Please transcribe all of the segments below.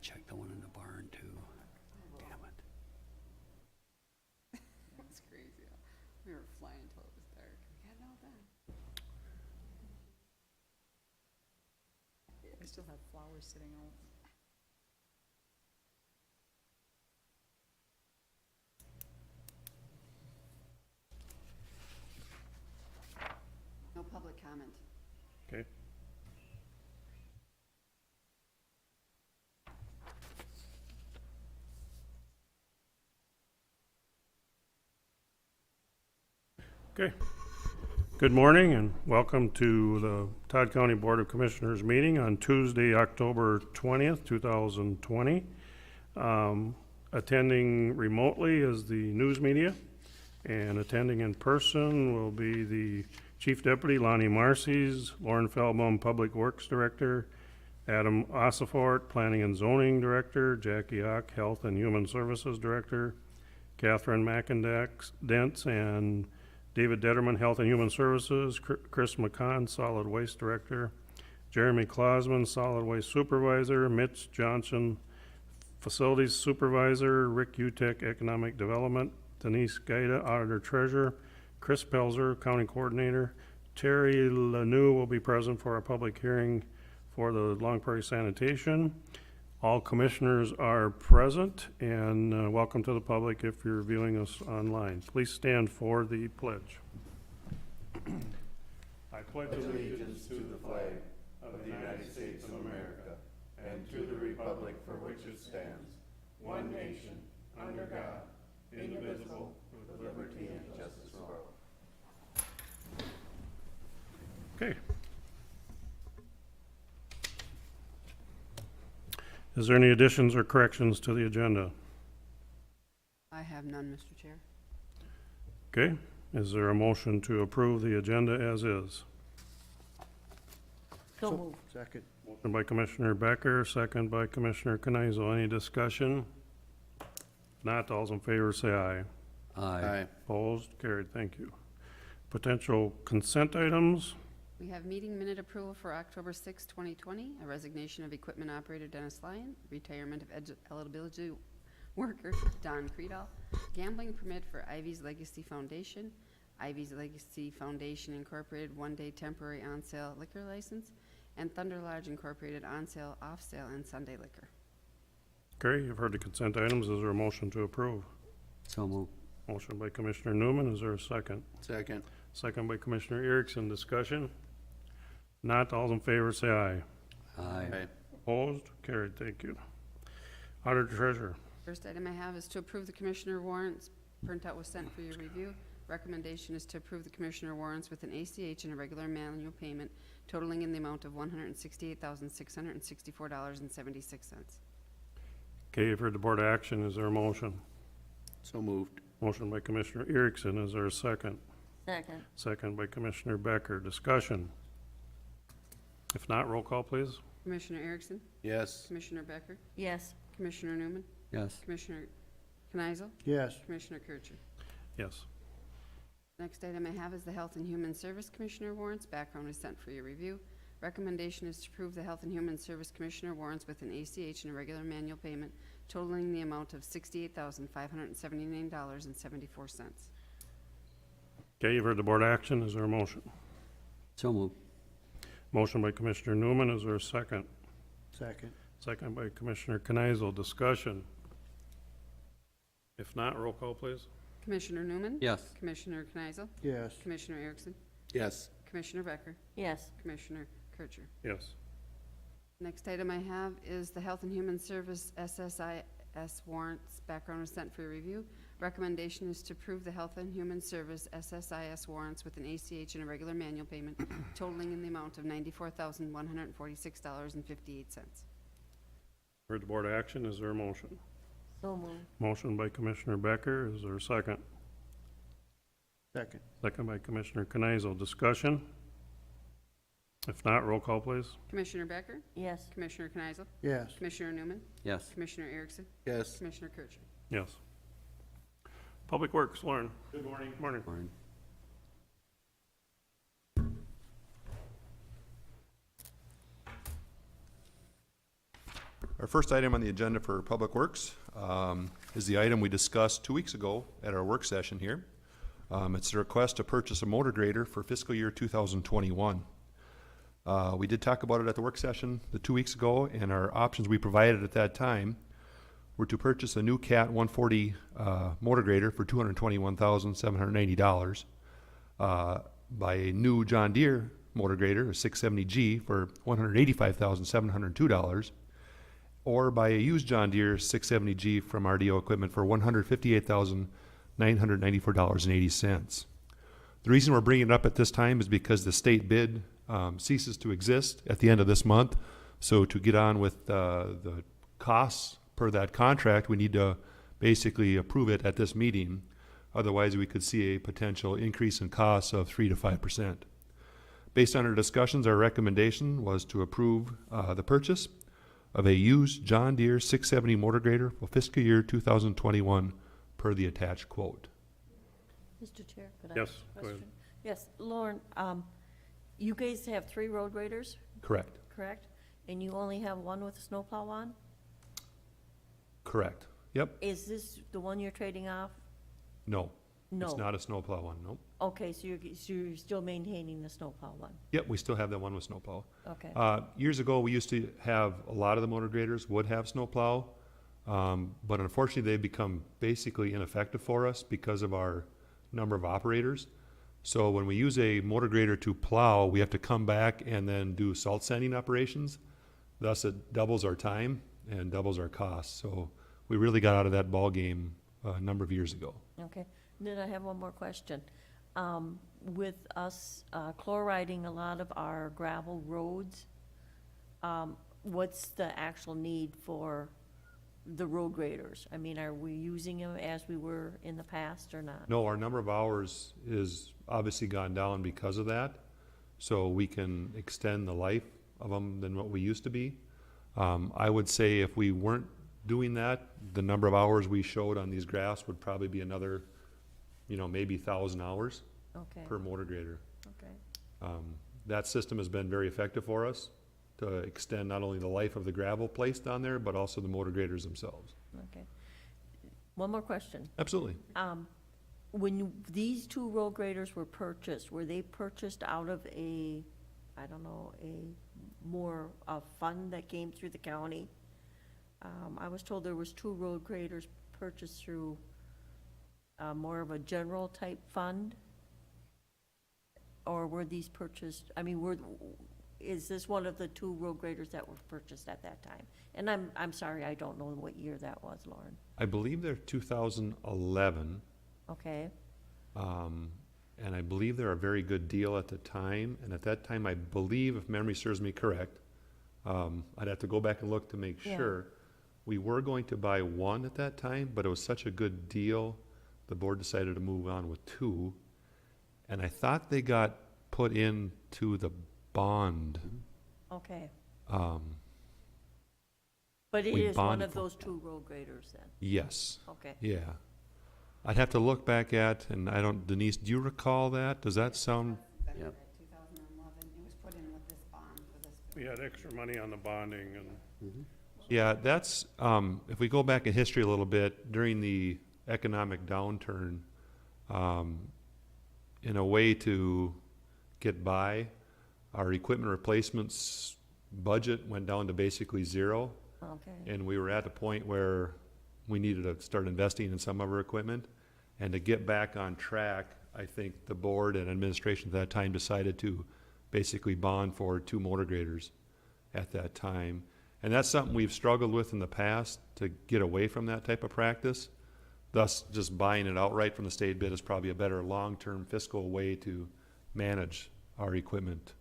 check the one in the barn too. Damn it. That's crazy. We were flying until it was dark. We got it all done. I still have flowers sitting out. No public comment. Okay. Okay. Good morning and welcome to the Todd County Board of Commissioners meeting on Tuesday, October 20th, 2020. Attending remotely is the news media, and attending in person will be the Chief Deputy Lonnie Marcy's, Lauren Feldbaum, Public Works Director, Adam Ossifort, Planning and Zoning Director, Jackie Ock, Health and Human Services Director, Catherine McIndax-Dents, and David Detterman, Health and Human Services, Chris McCon, Solid Waste Director, Jeremy Klausman, Solid Waste Supervisor, Mitch Johnson, Facilities Supervisor, Rick Utek, Economic Development, Denise Gaida, Auditor Treasurer, Chris Pelzer, County Coordinator, Terry Lanou will be present for a public hearing for the Long Prairie Sanitation. All commissioners are present, and welcome to the public if you're viewing us online. Please stand for the pledge. I pledge allegiance to the flag of the United States of America and to the republic for which it stands, one nation, under God, indivisible, with liberty and justice for all. Okay. Is there any additions or corrections to the agenda? I have none, Mr. Chair. Okay. Is there a motion to approve the agenda as is? So moved. Second. Motion by Commissioner Becker, second by Commissioner Kenizel. Any discussion? Not, all's in favor say aye. Aye. Opposed? Carried. Thank you. Potential consent items? We have meeting minute approval for October 6, 2020, a resignation of equipment operator Dennis Lyon, retirement of eligibility worker Don Creedall, gambling permit for Ivy's Legacy Foundation, Ivy's Legacy Foundation Incorporated one-day temporary on-sale liquor license, and Thunder Lodge Incorporated on-sale, off-sale, and Sunday liquor. Okay, you've heard the consent items. Is there a motion to approve? So moved. Motion by Commissioner Newman. Is there a second? Second. Second by Commissioner Erickson. Discussion? Not, all's in favor say aye. Aye. Opposed? Carried. Thank you. Auditor Treasurer. First item I have is to approve the commissioner warrants. Printout was sent for your review. Recommendation is to approve the commissioner warrants with an ACH and a regular manual payment totaling in the amount of $168,664.76. Okay, you've heard the board action. Is there a motion? So moved. Motion by Commissioner Erickson. Is there a second? Second. Second by Commissioner Becker. Discussion? If not, roll call, please. Commissioner Erickson? Yes. Commissioner Becker? Yes. Commissioner Newman? Yes. Commissioner Kneisel? Yes. Commissioner Kircher? Yes. Next item I have is the Health and Human Service Commissioner warrants. Background is sent for your review. Recommendation is to approve the Health and Human Service Commissioner warrants with an ACH and a regular manual payment totaling the amount of $68,579.74. Okay, you've heard the board action. Is there a motion? So moved. Motion by Commissioner Newman. Is there a second? Second. Second by Commissioner Kneisel. Discussion? If not, roll call, please. Commissioner Newman? Yes. Commissioner Kneisel? Yes. Commissioner Erickson? Yes. Commissioner Becker? Yes. Commissioner Kircher? Yes. Next item I have is the Health and Human Service SSIS warrants. Background is sent for your review. Recommendation is to approve the Health and Human Service SSIS warrants with an ACH and a regular manual payment totaling in the amount of $94,146.58. Heard the board action. Is there a motion? So moved. Motion by Commissioner Becker. Is there a second? Second. Second by Commissioner Kneisel. Discussion? If not, roll call, please. Commissioner Becker? Yes. Commissioner Kneisel? Yes. Commissioner Newman? Yes. Commissioner Erickson? Yes. Commissioner Kircher? Yes. Public Works, Lauren. Good morning. Morning. Morning. Our first item on the agenda for Public Works is the item we discussed 2 weeks ago at our work session here. It's a request to purchase a motor grader for fiscal year 2021. We did talk about it at the work session 2 weeks ago, and our options we provided at that time were to purchase a new Cat 140 motor grader for $221,780, buy a new John Deere motor grader, a 670G, for $185,702, or buy a used John Deere 670G from RDO Equipment for $158,994.80. The reason we're bringing it up at this time is because the state bid ceases to exist at the end of this month. So to get on with the costs per that contract, we need to basically approve it at this meeting. Otherwise, we could see a potential increase in costs of 3 to 5%. Based on our discussions, our recommendation was to approve the purchase of a used John Deere 670 motor grader for fiscal year 2021 per the attached quote. Mr. Chair, could I Yes, ask a go ahead. question? Yes, Lauren, you guys have 3 road graders, Correct. correct? And you only have one with a snowplow on? Correct. Yep. Is this the one you're trading off? No. No. It's not a snowplow one, nope. Okay, so you're still maintaining the snowplow one? Yep, we still have that one with snowplow. Okay. Years ago, we used to have, a lot of the motor graders would have snowplow, but unfortunately, they've become basically ineffective for us because of our number of operators. So when we use a motor grader to plow, we have to come back and then do salt sanding operations. Thus, it doubles our time and doubles our costs. So we really got out of that ball game a number of years ago. Okay, and then I have one more question. With us chloriding a lot of our gravel roads, what's the actual need for the road graders? I mean, are we using them as we were in the past or not? No, our number of hours is obviously gone down because of that. So we can extend the life of them than what we used to be. I would say if we weren't doing that, the number of hours we showed on these graphs would probably be another, maybe 1,000 hours Okay, per motor grader. okay, That system has been very effective for us to extend not only the life of the gravel placed on there, but also the motor graders themselves. okay. One more question. Absolutely. These 2 road graders were purchased, were they purchased out of a fund that came through the county? I was told there was 2 road graders purchased through more of a general type fund? Or were these purchased, is this one of the 2 road graders that were purchased at that time? And I'm sorry, I don't know what year that was, Lauren. I believe they're 2011. Okay, And I believe they're a very good deal at the time. And at that time, I believe, if memory serves me correct, I'd have to go back and look to make Yeah. sure. We were going to buy one at that time, but it was such a good deal, the board decided to move on with 2. And I thought they got put into the bond. okay. We But it is one bonded of for- those 2 road graders then? Yes, Okay. yeah. I'd have to look back at, and Denise, do you recall that? Does that sound? Yep. 2011, it was put in with this bond for this. We had extra money on the bonding and Yeah, that's, if we go back in history a little bit, during the economic downturn, in a way to get by, our equipment replacements budget went down to basically 0. Okay, And we were at a point where we needed to start investing in some of our equipment. And to get back on track, I think the board and administration at that time decided to basically bond for 2 motor graders at that time. And that's something we've struggled with in the past, to get away from that type of practice. Thus, just buying it outright from the state bid is probably a better long-term fiscal way to manage our equipment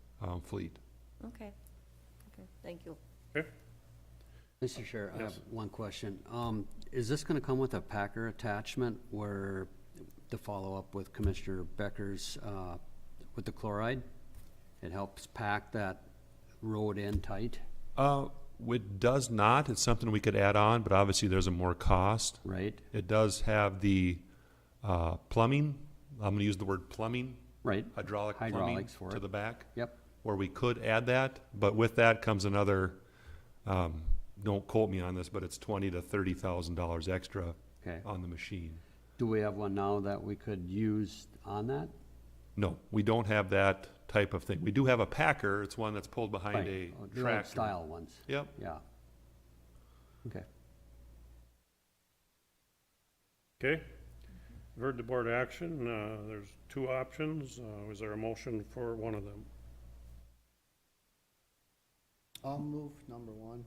fleet. okay, thank you. Mr. Chair, I have Yes. one question. Is this gonna come with a packer attachment where, to follow up with Commissioner Becker's, with the chloride? It helps pack that road in tight, It does not. It's something we could add on, but obviously there's a more cost. right? It does have the plumbing, I'm gonna use the word plumbing, Right, hydraulic plumbing Hydraulics for to it. the back, yep, where we could add that, but with that comes another don't quote me on this, but it's $20,000 to $30,000 extra Okay. on the machine. Do we have one now that we could use on that? No, we don't have that type of thing. We do have a packer. It's one that's pulled behind Right, a the old tractor. style ones, Yep. yeah. Okay. Okay, you've heard the board action, there's two options, is there a motion for one of them? I'll move number one.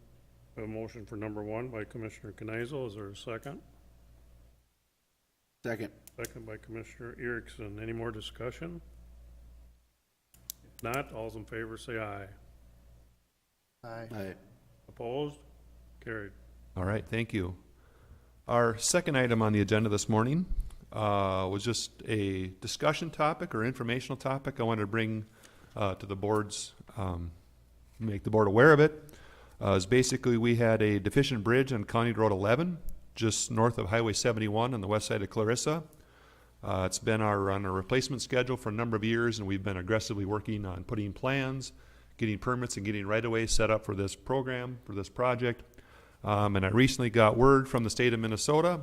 A motion for number one by Commissioner Kneisel, is there a second? Second. Second by Commissioner Erickson, any more discussion? If not, all's in favor say aye. Aye. Opposed? Carried. All right, thank you. Our second item on the agenda this morning was just a discussion topic or informational topic I wanted to bring to the board's, make the board aware of it. Is basically we had a deficient bridge on County Road 11, just north of Highway 71 on the west side of Clarissa. It's been on a replacement schedule for a number of years, and we've been aggressively working on putting plans, getting permits, and getting right-of-way set up for this program, for this project. And I recently got word from the state of Minnesota,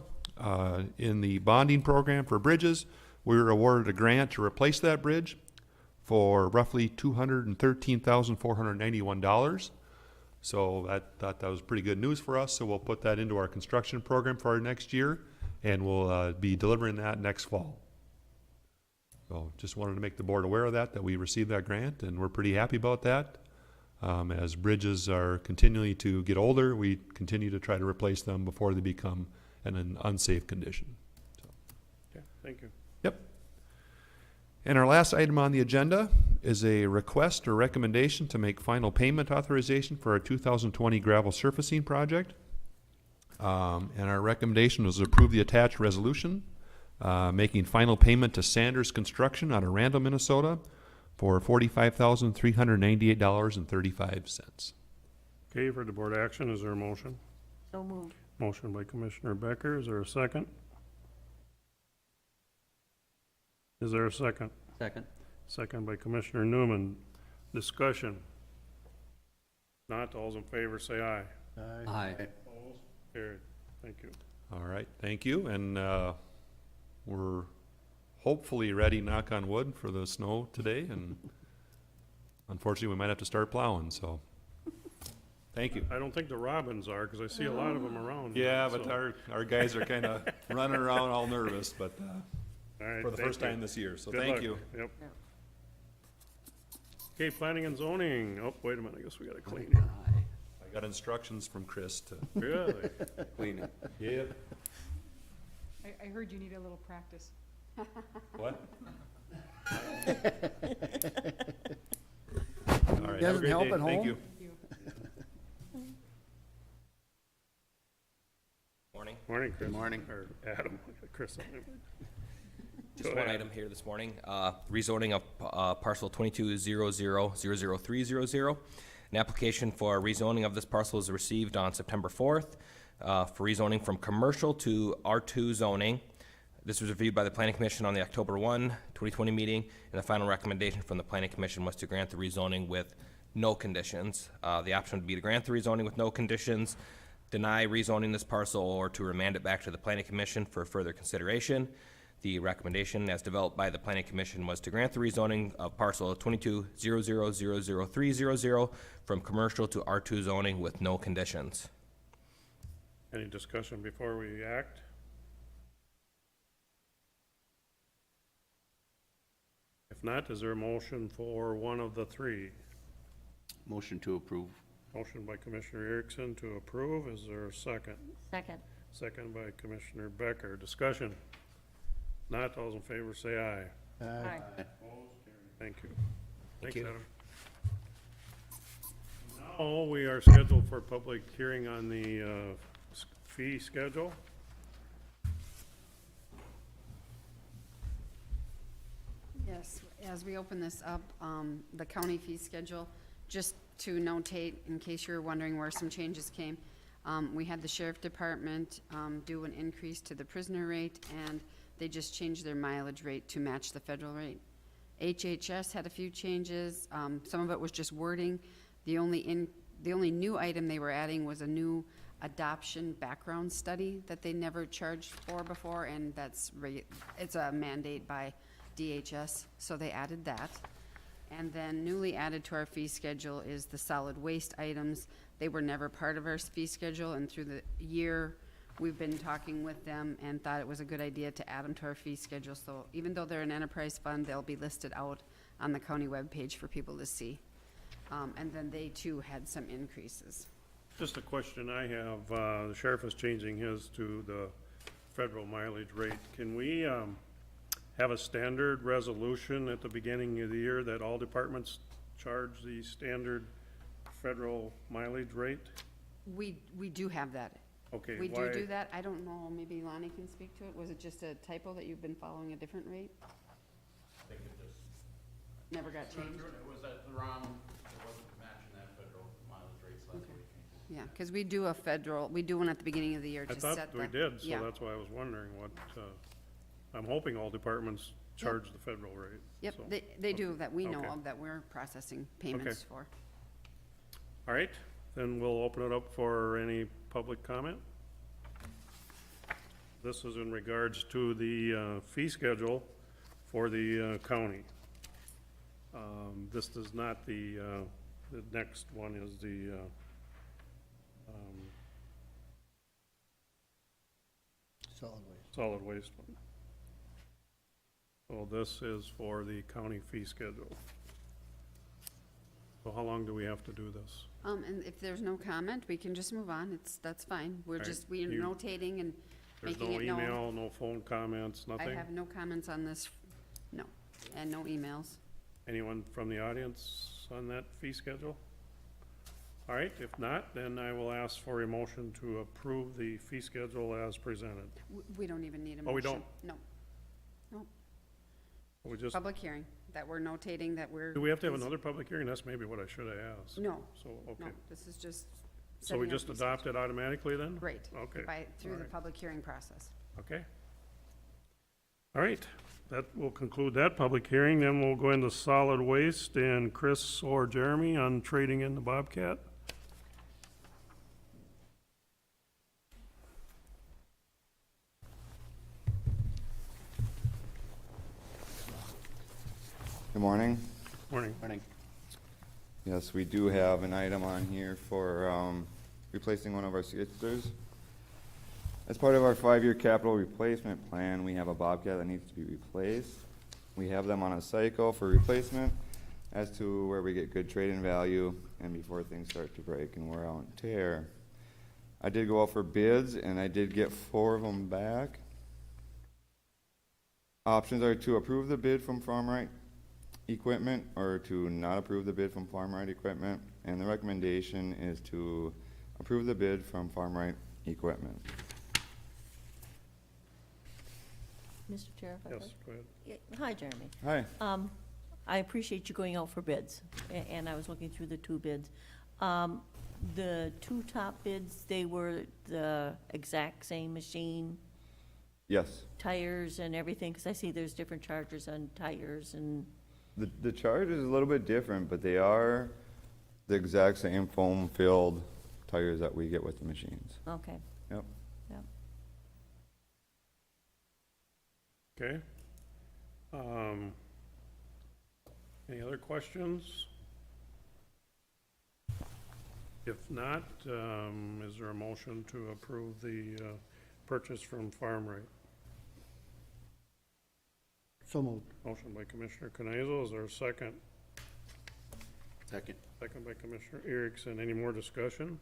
in the bonding program for bridges, we were awarded a grant to replace that bridge for roughly $213,491. So I thought that was pretty good news for us, so we'll put that into our construction program for our next year, and we'll be delivering that next fall. So just wanted to make the board aware of that we received that grant, and we're pretty happy about that. As bridges are continuing to get older, we continue to try to replace them before they become in an unsafe condition. Okay, thank you. Yep. And our last item on the agenda is a request or recommendation to make final payment authorization for our 2020 gravel surfacing project. And our recommendation was to approve the attached resolution, making final payment to Sanders Construction out of Randall, Minnesota, for $45,398.35. Okay, you've heard the board action, is there a motion? So moved. Motion by Commissioner Becker, is there a second? Is there a second? Second? Second by Commissioner Newman. Discussion. Not, all's in favor say aye. Aye. Opposed? Carried. Thank you. All right, thank you. And we're hopefully ready, knock on wood, for the snow today. And unfortunately, we might have to start plowing, so thank you. I don't think the robins are, because I see a lot of them around. Yeah, but so- our guys are kind of running around all nervous, but All right, for the thank first you. time this year, so Good thank luck. you. Yep. Yeah. Okay, planning and zoning. Oh, wait a minute, I guess we gotta clean it. Aye. I got instructions from Chris to Really? clean it. Yep. I heard you need a little practice. What? All right, have a Doesn't great help day. at Thank home? you. Thank you. Morning. Morning, Chris. Good morning. Or Adam, Chris. Just Go one ahead. item here this morning. Rezoning of parcel 2200-00300. An application for rezoning of this parcel was received on September 4th for rezoning from commercial to R2 zoning. This was reviewed by the Planning Commission on the October 1, 2020 meeting, and the final recommendation from the Planning Commission was to grant the rezoning with no conditions. The option would be to grant the rezoning with no conditions, deny rezoning this parcel, or to remand it back to the Planning Commission for further consideration. The recommendation as developed by the Planning Commission was to grant the rezoning of parcel 2200-00300 from commercial to R2 zoning with no conditions. Any discussion before we act? If not, is there a motion for one of the three? Motion to approve. Motion by Commissioner Erickson to approve, is there a second? Second. Second by Commissioner Becker. Discussion. Not, all those in favor say aye. Aye. Thank you. Thank Thanks, you. Adam. Now, we are scheduled for public hearing on the fee schedule. Yes, as we open this up, the county fee schedule, just to notate, in case you're wondering where some changes came, we had the sheriff department do an increase to the prisoner rate, and they just changed their mileage rate to match the federal rate. HHS had a few changes. Some of it was just wording. The only the only new item they were adding was a new adoption background study that they never charged for before, and it's a mandate by DHS, so they added that. And then newly added to our fee schedule is the solid waste items. They were never part of our fee schedule, and through the year, we've been talking with them and thought it was a good idea to add them to our fee schedule. So even though they're an enterprise fund, they'll be listed out on the county webpage for people to see. And then they too had some increases. Just a question I have, the sheriff is changing his to the federal mileage rate. Can we, have a standard resolution at the beginning of the year that all departments charge the standard federal mileage rate? We do have that. Okay, We why? do that. I don't know, maybe Lonnie can speak to it. Was it just a typo that you've been following a different rate? I think it just. Never got changed? It was at the wrong, it wasn't matching that federal mileage rate, so that's Okay. what we changed it. Yeah, because we do a federal, we do one at the beginning of the year I to set thought the. we did, so yeah. that's why I was wondering what, I'm hoping all departments charge the federal rate. Yep, so. they do, that we know Okay. of, that we're processing payments for. All right, then we'll open it up for any public comment. This is in regards to the fee schedule for the county. This does not, the next one is the solid waste one. So this is for the county fee schedule. So how long do we have to do this? And if there's no comment, we can just move on, that's fine. We're Right. just, we're You- notating and There's making no it known. email, no phone comments, I nothing? have no comments on this, no, and no emails. Anyone from the audience on that fee schedule? All right, if not, then I will ask for a motion to approve the fee schedule as presented. We don't even need a motion. Oh, we don't? No, We just, public hearing, that we're notating that we're. do we have to have another public hearing? That's maybe what I should have asked. No, So, no, okay. this is just. So we setting our just fee adopt it automatically then? Great. Okay, Through the alright. public hearing process. okay. All right, that will conclude that public hearing. Then we'll go into solid waste and Chris or Jeremy on trading in the Bobcat. Good morning. Morning. Morning. Yes, we do have an item on here for replacing one of our skidders. As part of our 5-year capital replacement plan, we have a Bobcat that needs to be replaced. We have them on a cycle for replacement as to where we get good trade-in value and before things start to break and wear out and tear. I did go out for bids and I did get 4 of them back. Options are to approve the bid from Farm Right Equipment or to not approve the bid from Farm Right Equipment, and the recommendation is to approve the bid from Farm Right Equipment. Mr. Chair, if I Yes, could? go ahead. Yeah, hi, Jeremy. Hi. I appreciate you going out for bids, and I was looking through the 2 bids. The 2 top bids, they were the exact same machine, Yes. tires and everything, because I see there's different charges on tires and, The charge is a little bit different, but they are the exact same foam-filled tires that we get with the machines. okay. Yep. Yep. Okay. Any other questions? If not, is there a motion to approve the purchase from Farm Right? So moved. Motion by Commissioner Canazal, is there a second? Second. Second by Commissioner Erickson. Any more discussion?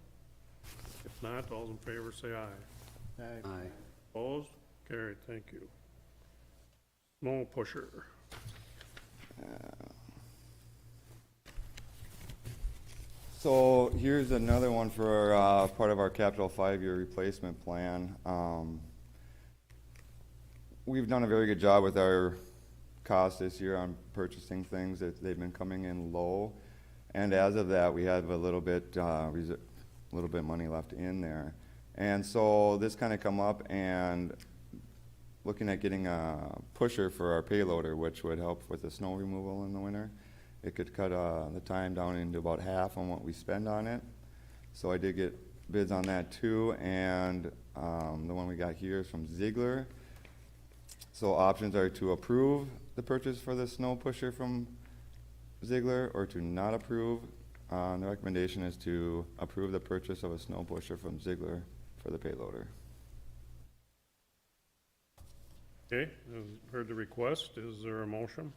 If not, all in favor say aye. Aye. Opposed? Carried, thank you. Snow pusher. So here's another one for part of our capital 5-year replacement plan. We've done a very good job with our costs this year on purchasing things. They've been coming in low, and as of that, we have a little bit money left in there. And so this kind of come up, and looking at getting a pusher for our payloader, which would help with the snow removal in the winter. It could cut the time down into about half on what we spend on it. So I did get bids on that too, and the one we got here is from Ziegler. So options are to approve the purchase for the snow pusher from Ziegler or to not approve. The recommendation is to approve the purchase of a snow pusher from Ziegler for the payloader. Okay, I've heard the request. Is there a motion?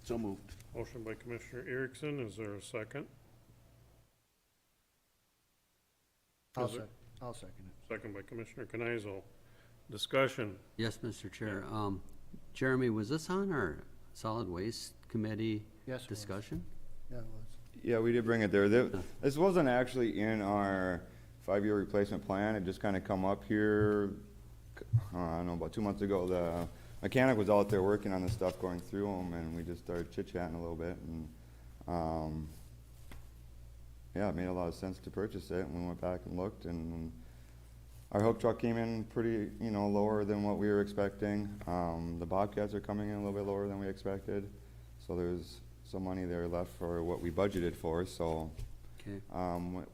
So moved. Motion by Commissioner Erickson. Is there a second? I'll Is there- second it. Second by Commissioner Knizel. Discussion. Yes, Mr. Chair. Jeremy, was this on our solid waste committee Yes, it was. discussion? Yeah, it was. Yeah, we did bring it there. This wasn't actually in our 5-year replacement plan. It just kind of come up here, I don't know, about 2 months ago. The mechanic was out there working on the stuff, going through them, and we just started chit-chatting a little bit. And yeah, it made a lot of sense to purchase it. And we went back and looked, and our hook truck came in pretty, lower than what we were expecting. The Bobcats are coming in a little bit lower than we expected. So there's some money there left for what we budgeted for. So Okay.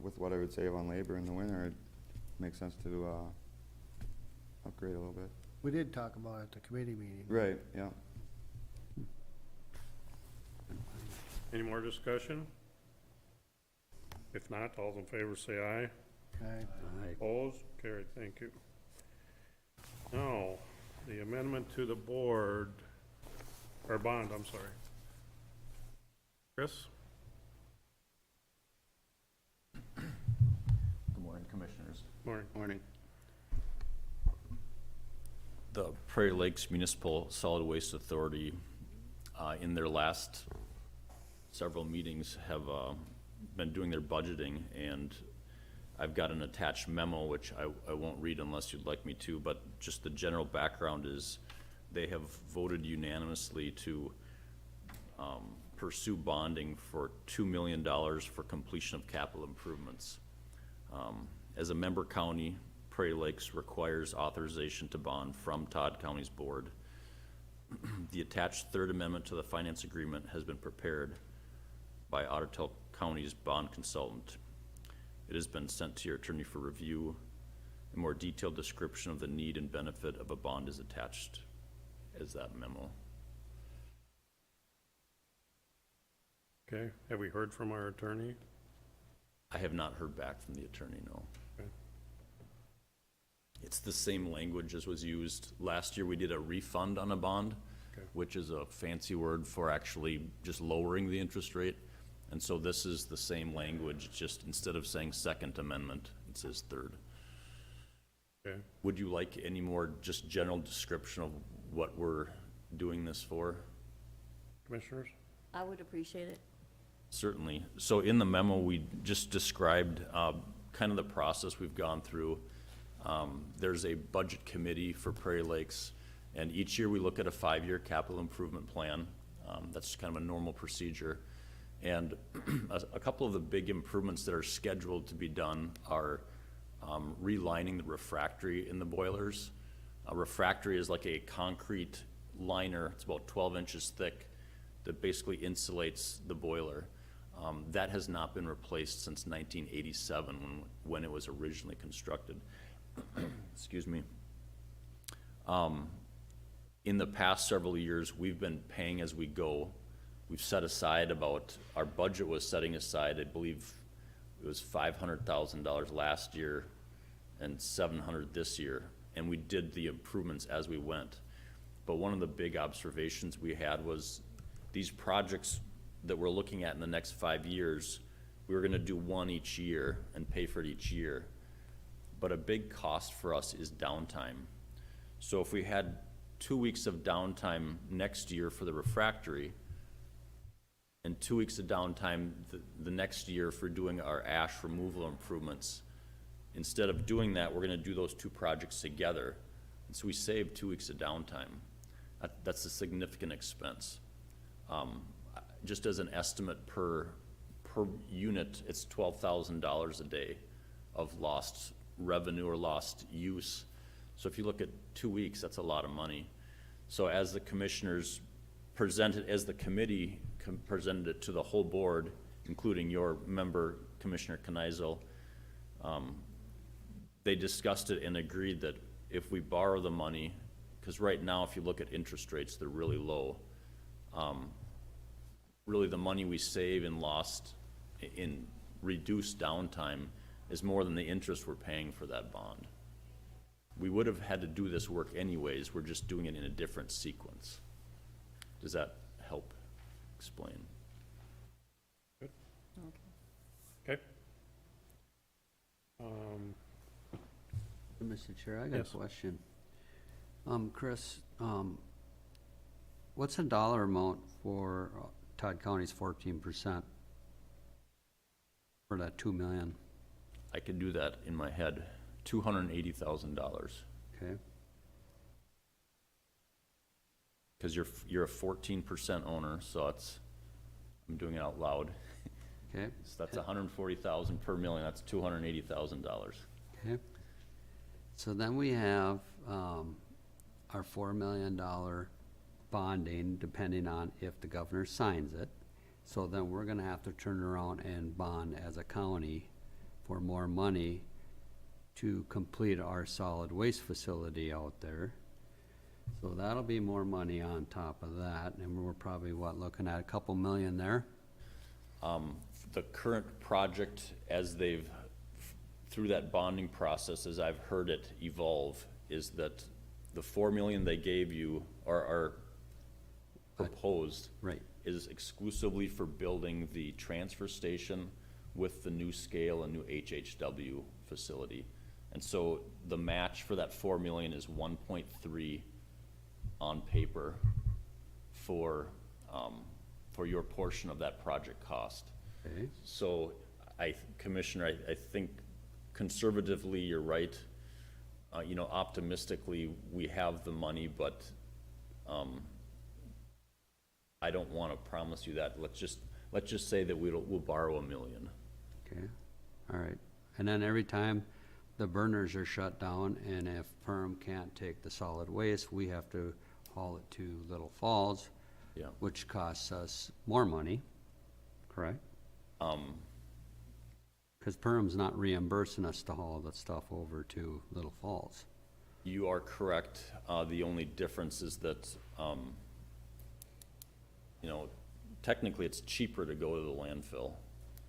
with what I would save on labor in the winter, it makes sense to upgrade a little bit. We did talk about it at the committee meeting. Right, yeah. Any more discussion? If not, all in favor say aye. Okay. Aye. Opposed? Carried, thank you. Now, the amendment to the board, or bond, I'm sorry. Chris? Good morning, Commissioners. Morning. Morning. The Prairie Lakes Municipal Solid Waste Authority, in their last several meetings, have been doing their budgeting, and I've got an attached memo, which I won't read unless you'd like me to, but just the general background is they have voted unanimously to pursue bonding for $2 million for completion of capital improvements. As a member county, Prairie Lakes requires authorization to bond from Todd County's board. The attached third amendment to the finance agreement has been prepared by Ottertail County's bond consultant. It has been sent to your attorney for review. A more detailed description of the need and benefit of a bond is attached as that memo. Okay, have we heard from our attorney? I have not heard back from the attorney, no. Okay. It's the same language as was used. Last year, we did a refund on a bond, Okay. which is a fancy word for actually just lowering the interest rate. And so this is the same language, just instead of saying second amendment, it says third. Okay. Would you like any more just general description of what we're doing this for? Commissioners? I would appreciate it. Certainly. So in the memo, we just described kind of the process we've gone through. There's a budget committee for Prairie Lakes, and each year we look at a 5-year capital improvement plan. That's kind of a normal procedure. And a couple of the big improvements that are scheduled to be done are relining the refractory in the boilers. A refractory is like a concrete liner. It's about 12 inches thick that basically insulates the boiler. That has not been replaced since 1987 when it was originally constructed. Excuse me. In the past several years, we've been paying as we go. We've set aside our budget was setting aside, I believe it was $500,000 last year and $700 this year, and we did the improvements as we went. But one of the big observations we had was these projects that we're looking at in the next 5 years, we were gonna do one each year and pay for it each year. But a big cost for us is downtime. So if we had 2 weeks of downtime next year for the refractory, and 2 weeks of downtime the next year for doing our ash removal improvements, instead of doing that, we're gonna do those two projects together. And so we save 2 weeks of downtime. That's a significant expense. Just as an estimate per unit, it's $12,000 a day of lost revenue or lost use. So if you look at 2 weeks, that's a lot of money. So as the commissioners presented, as the committee presented it to the whole board, including your member, Commissioner Kneisel, they discussed it and agreed that if we borrow the money, because right now, if you look at interest rates, they're really low. Really, the money we save in reduced downtime is more than the interest we're paying for that bond. We would have had to do this work anyways, we're just doing it in a different sequence. Does that help explain? Okay. Mr. Chair, I got Yes. a question. Chris, what's the dollar amount for Todd County's 14% for that 2 million? I could do that in my head, $280,000, Okay, because you're a 14% owner, so I'm doing it out loud. okay, So that's 140,000 per million, that's $280,000. okay. So then we have, our $4 million bonding, depending on if the governor signs it. So then we're gonna have to turn around and bond as a county for more money to complete our solid waste facility out there. So that'll be more money on top of that, and we're probably, looking at a couple million there? The current project, as through that bonding process, as I've heard it evolve, is that the 4 million they gave you are proposed Right, is exclusively for building the transfer station with the new scale and new HHW facility. And so the match for that 4 million is 1.3 on paper for your portion of that project cost. okay, So Commissioner, I think conservatively, you're right. Optimistically, we have the money, but I don't want to promise you that. Let's just say that we'll borrow $1 million. okay, all right. And then every time the burners are shut down, and if Perm can't take the solid waste, we have to haul it to Little Falls, Yeah. which costs us more money, correct? Because Perm's not reimbursing us to haul the stuff over to Little Falls. You are correct. The only difference is that, technically it's cheaper to go to the landfill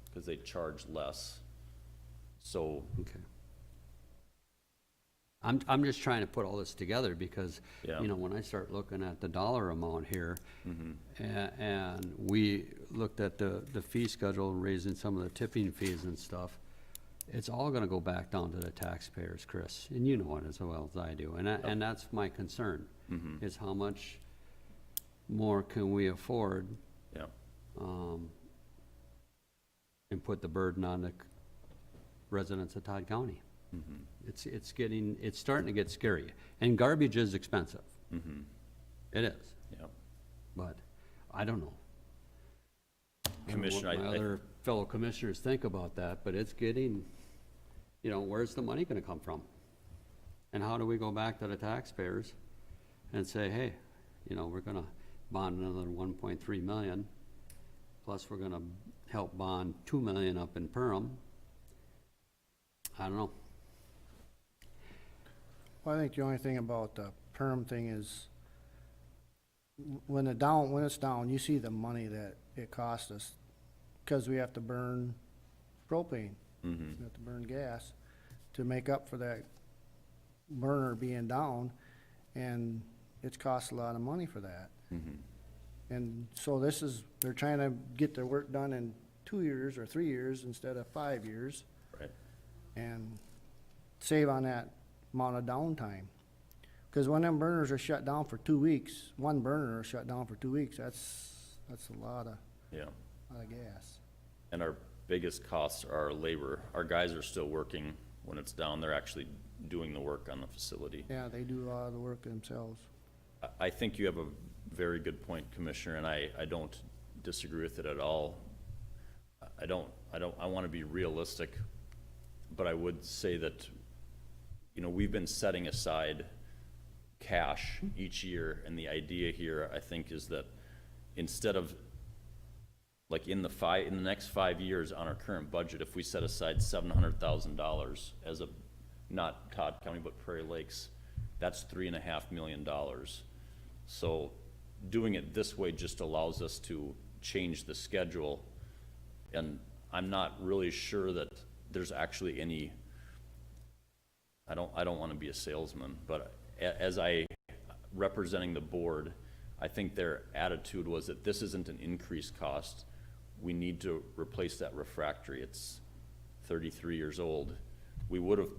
because they charge less. So, Okay. I'm just trying to put all this together because, Yeah. when I start looking at the dollar amount here, and we looked at the fee schedule, raising some of the tipping fees and stuff, it's all gonna go back down to the taxpayers, Chris, and you know it as well as I do, and that's my concern, is how much more can we afford, yeah. and put the burden on the residents of Todd County. It's starting to get scary, and garbage is expensive. It is, Yeah. but I don't know. Commissioner, I don't know what my other fellow commissioners think about that, but it's getting, where's the money gonna come from? And how do we go back to the taxpayers and say, hey, we're gonna bond another 1.3 million, plus we're gonna help bond 2 million up in Perham? I don't know. Well, I think the only thing about the perm thing is when it's down, you see the money that it costs us, because we have to burn propane. We have to burn gas to make up for that burner being down, and it's cost a lot of money for that. And so they're trying to get their work done in 2 years or 3 years instead of 5 years, Right. and save on that amount of downtime. Because when them burners are shut down for 2 weeks, one burner is shut down for 2 weeks, that's a lot of Yeah. gas. And our biggest costs are labor. Our guys are still working when it's down. They're actually doing the work on the facility. Yeah, they do a lot of the work themselves. I think you have a very good point, Commissioner, and I don't disagree with it at all. I want to be realistic, but I would say that, we've been setting aside cash each year, and the idea here, I think, is that instead of like in the next 5 years on our current budget, if we set aside $700,000 as a, not Todd County, but Prairie Lakes, that's $3.5 million. So doing it this way just allows us to change the schedule. And I'm not really sure that there's actually any, I don't want to be a salesman, but as I, representing the board, I think their attitude was that this isn't an increased cost. We need to replace that refractory. It's 33 years old. We would have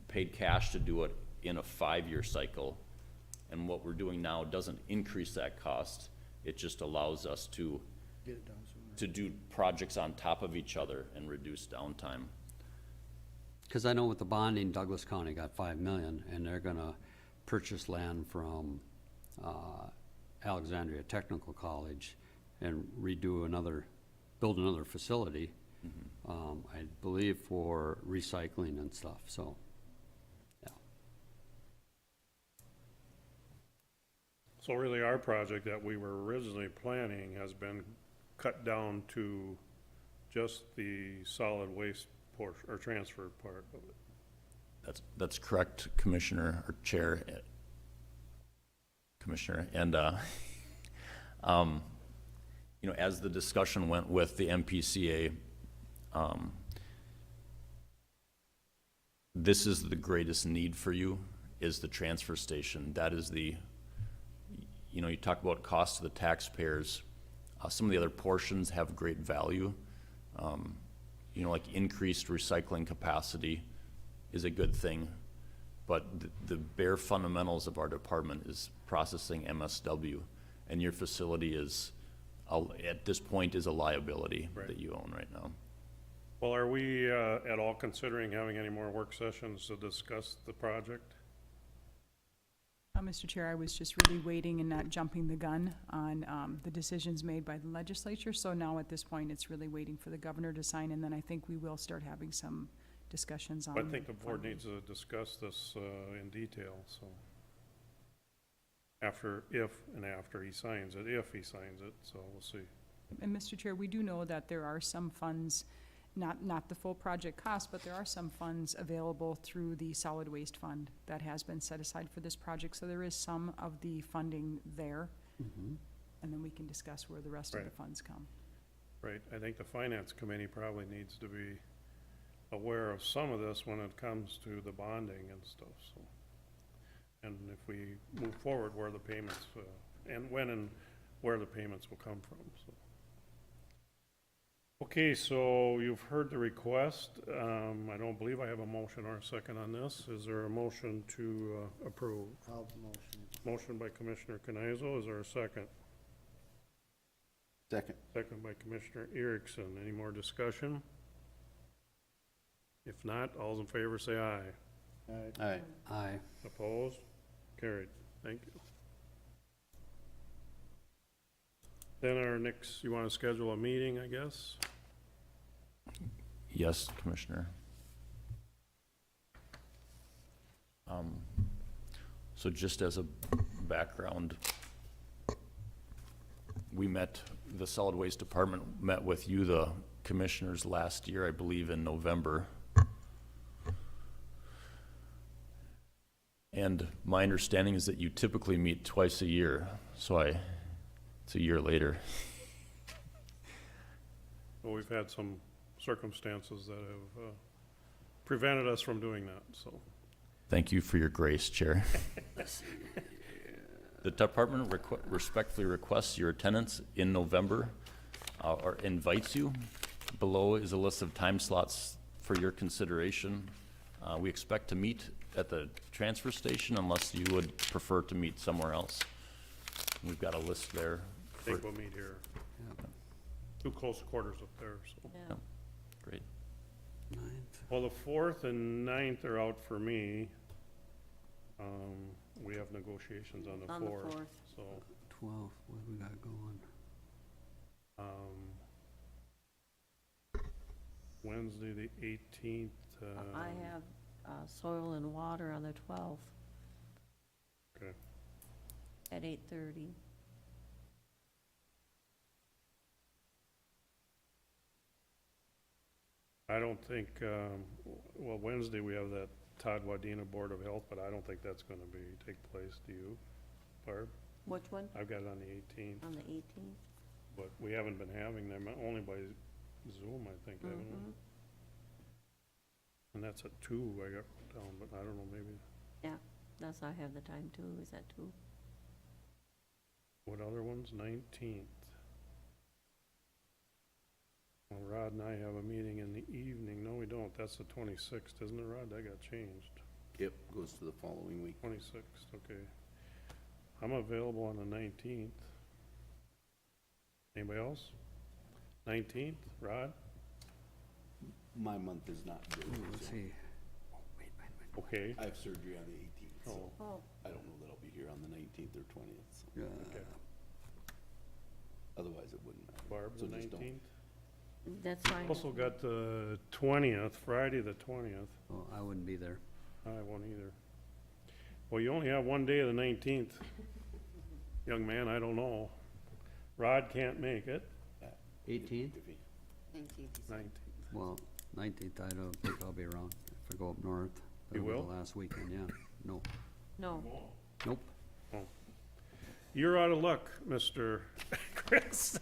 paid cash to do it in a 5-year cycle, and what we're doing now doesn't increase that cost. It just allows us to Get it done sooner. to do projects on top of each other and reduce downtime. Because I know with the bonding, Douglas County got 5 million, and they're gonna purchase land from Alexandria Technical College and build another facility, I believe for recycling and stuff, so, yeah. So really, our project that we were originally planning has been cut down to just the solid waste portion, or transfer part of it. That's correct, Commissioner, or Chair, Commissioner, and, you know, as the discussion went with the MPCA, this is the greatest need for you, is the transfer station. That is the, you know, you talk about cost to the taxpayers. Some of the other portions have great value. You know, like increased recycling capacity is a good thing, but the bare fundamentals of our department is processing MSW, and your facility is, at this point, is a liability Right. that you own right now. Well, are we at all considering having any more work sessions to discuss the project? Mr. Chair, I was just really waiting and not jumping the gun on the decisions made by the legislature. So now at this point, it's really waiting for the governor to sign, and then I think we will start having some discussions on. I think the board funding. needs to discuss this in detail, so. After he signs it, if he signs it, so we'll see. And Mr. Chair, we do know that there are some funds, not the full project cost, but there are some funds available through the solid waste fund that has been set aside for this project. So there is some of the funding there, and then we can discuss where the rest of the Right. funds come. Right, I think the finance committee probably needs to be aware of some of this when it comes to the bonding and stuff, so. And if we move forward, where the payments, and when and where the payments will come from, so. Okay, so you've heard the request. I don't believe I have a motion or a second on this. Is there a motion to approve? I'll motion. Motion by Commissioner Kenizel, is there a second? Second. Second by Commissioner Erickson. Any more discussion? If not, all's in favor say aye. Aye. Aye. Opposed? Carried. Thank you. Then our next, you want to schedule a meeting, I guess? Yes, Commissioner. So just as a background, the solid waste department met with you, the commissioners, last year, I believe in November. And my understanding is that you typically meet twice a year, so it's a year later. Well, we've had some circumstances that have prevented us from doing that, so. Thank you for your grace, Chair. The department respectfully requests your attendance in November, or invites you. Below is a list of time slots for your consideration. We expect to meet at the transfer station unless you would prefer to meet somewhere else. We've got a list there. I think we'll meet here. Too close quarters up there, so. Yeah. Great. Ninth. Well, the 4th and 9th are out for me. We have negotiations on the 4th. On the 4th. So, 12, what do we got going? Wednesday, the 18th. I have soil and water on the 12th. Okay. At 8:30. I don't think, well, Wednesday we have that Todd Wadena Board of Health, but I don't think that's gonna take place, do you, Barb? Which one? I've got it on the 18th, On the 18th? but we haven't been having them, only by Zoom, I think, haven't we? Mhm. And that's at 2, I got down, but I don't know, maybe, Yeah, that's, I have the time too, is that too? what other ones? 19th. Well, Rod and I have a meeting in the evening. No, we don't. That's the 26th, isn't it, Rod? That got changed. Yep, goes to the following week. 26th, okay. I'm available on the 19th. Anybody else? 19th, Rod? My month is not good. Let's so see. Okay. I have surgery on the 18th, so Oh, Oh, I don't know that I'll be here on the 19th or 20th. So okay. otherwise, it wouldn't matter. Barb, the So just don't. 19th? that's fine. Also got the 20th, Friday the 20th. Oh, I wouldn't be there. I won't either. Well, you only have one day of the 19th. Young man, I don't know. Rod can't make it. 18th? If he- Thank you. 19th. Well, 19th, I don't think I'll be around. If I go up north. You that'll be will? The last weekend, yeah. No, No, nope. You're out of luck, Mr. Chris.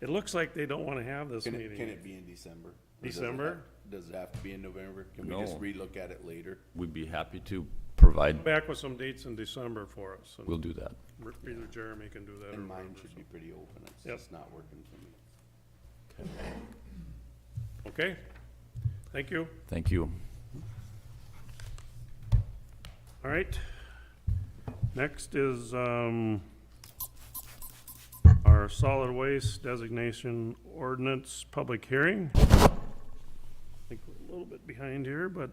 It looks like they don't want to have this Can meeting. it be in December? Or does it December? have- Does it have to be in November? Can we just No. relook at it later? We'd be happy to provide, Back with some dates in December for us. and we'll do that. Either Jeremy can do that or And mine whatever, should so. be pretty open. It's Yep. just not working for me. Okay, thank you. Thank you. All right. Next is, our solid waste designation ordinance public hearing. I think we're a little bit behind here, but,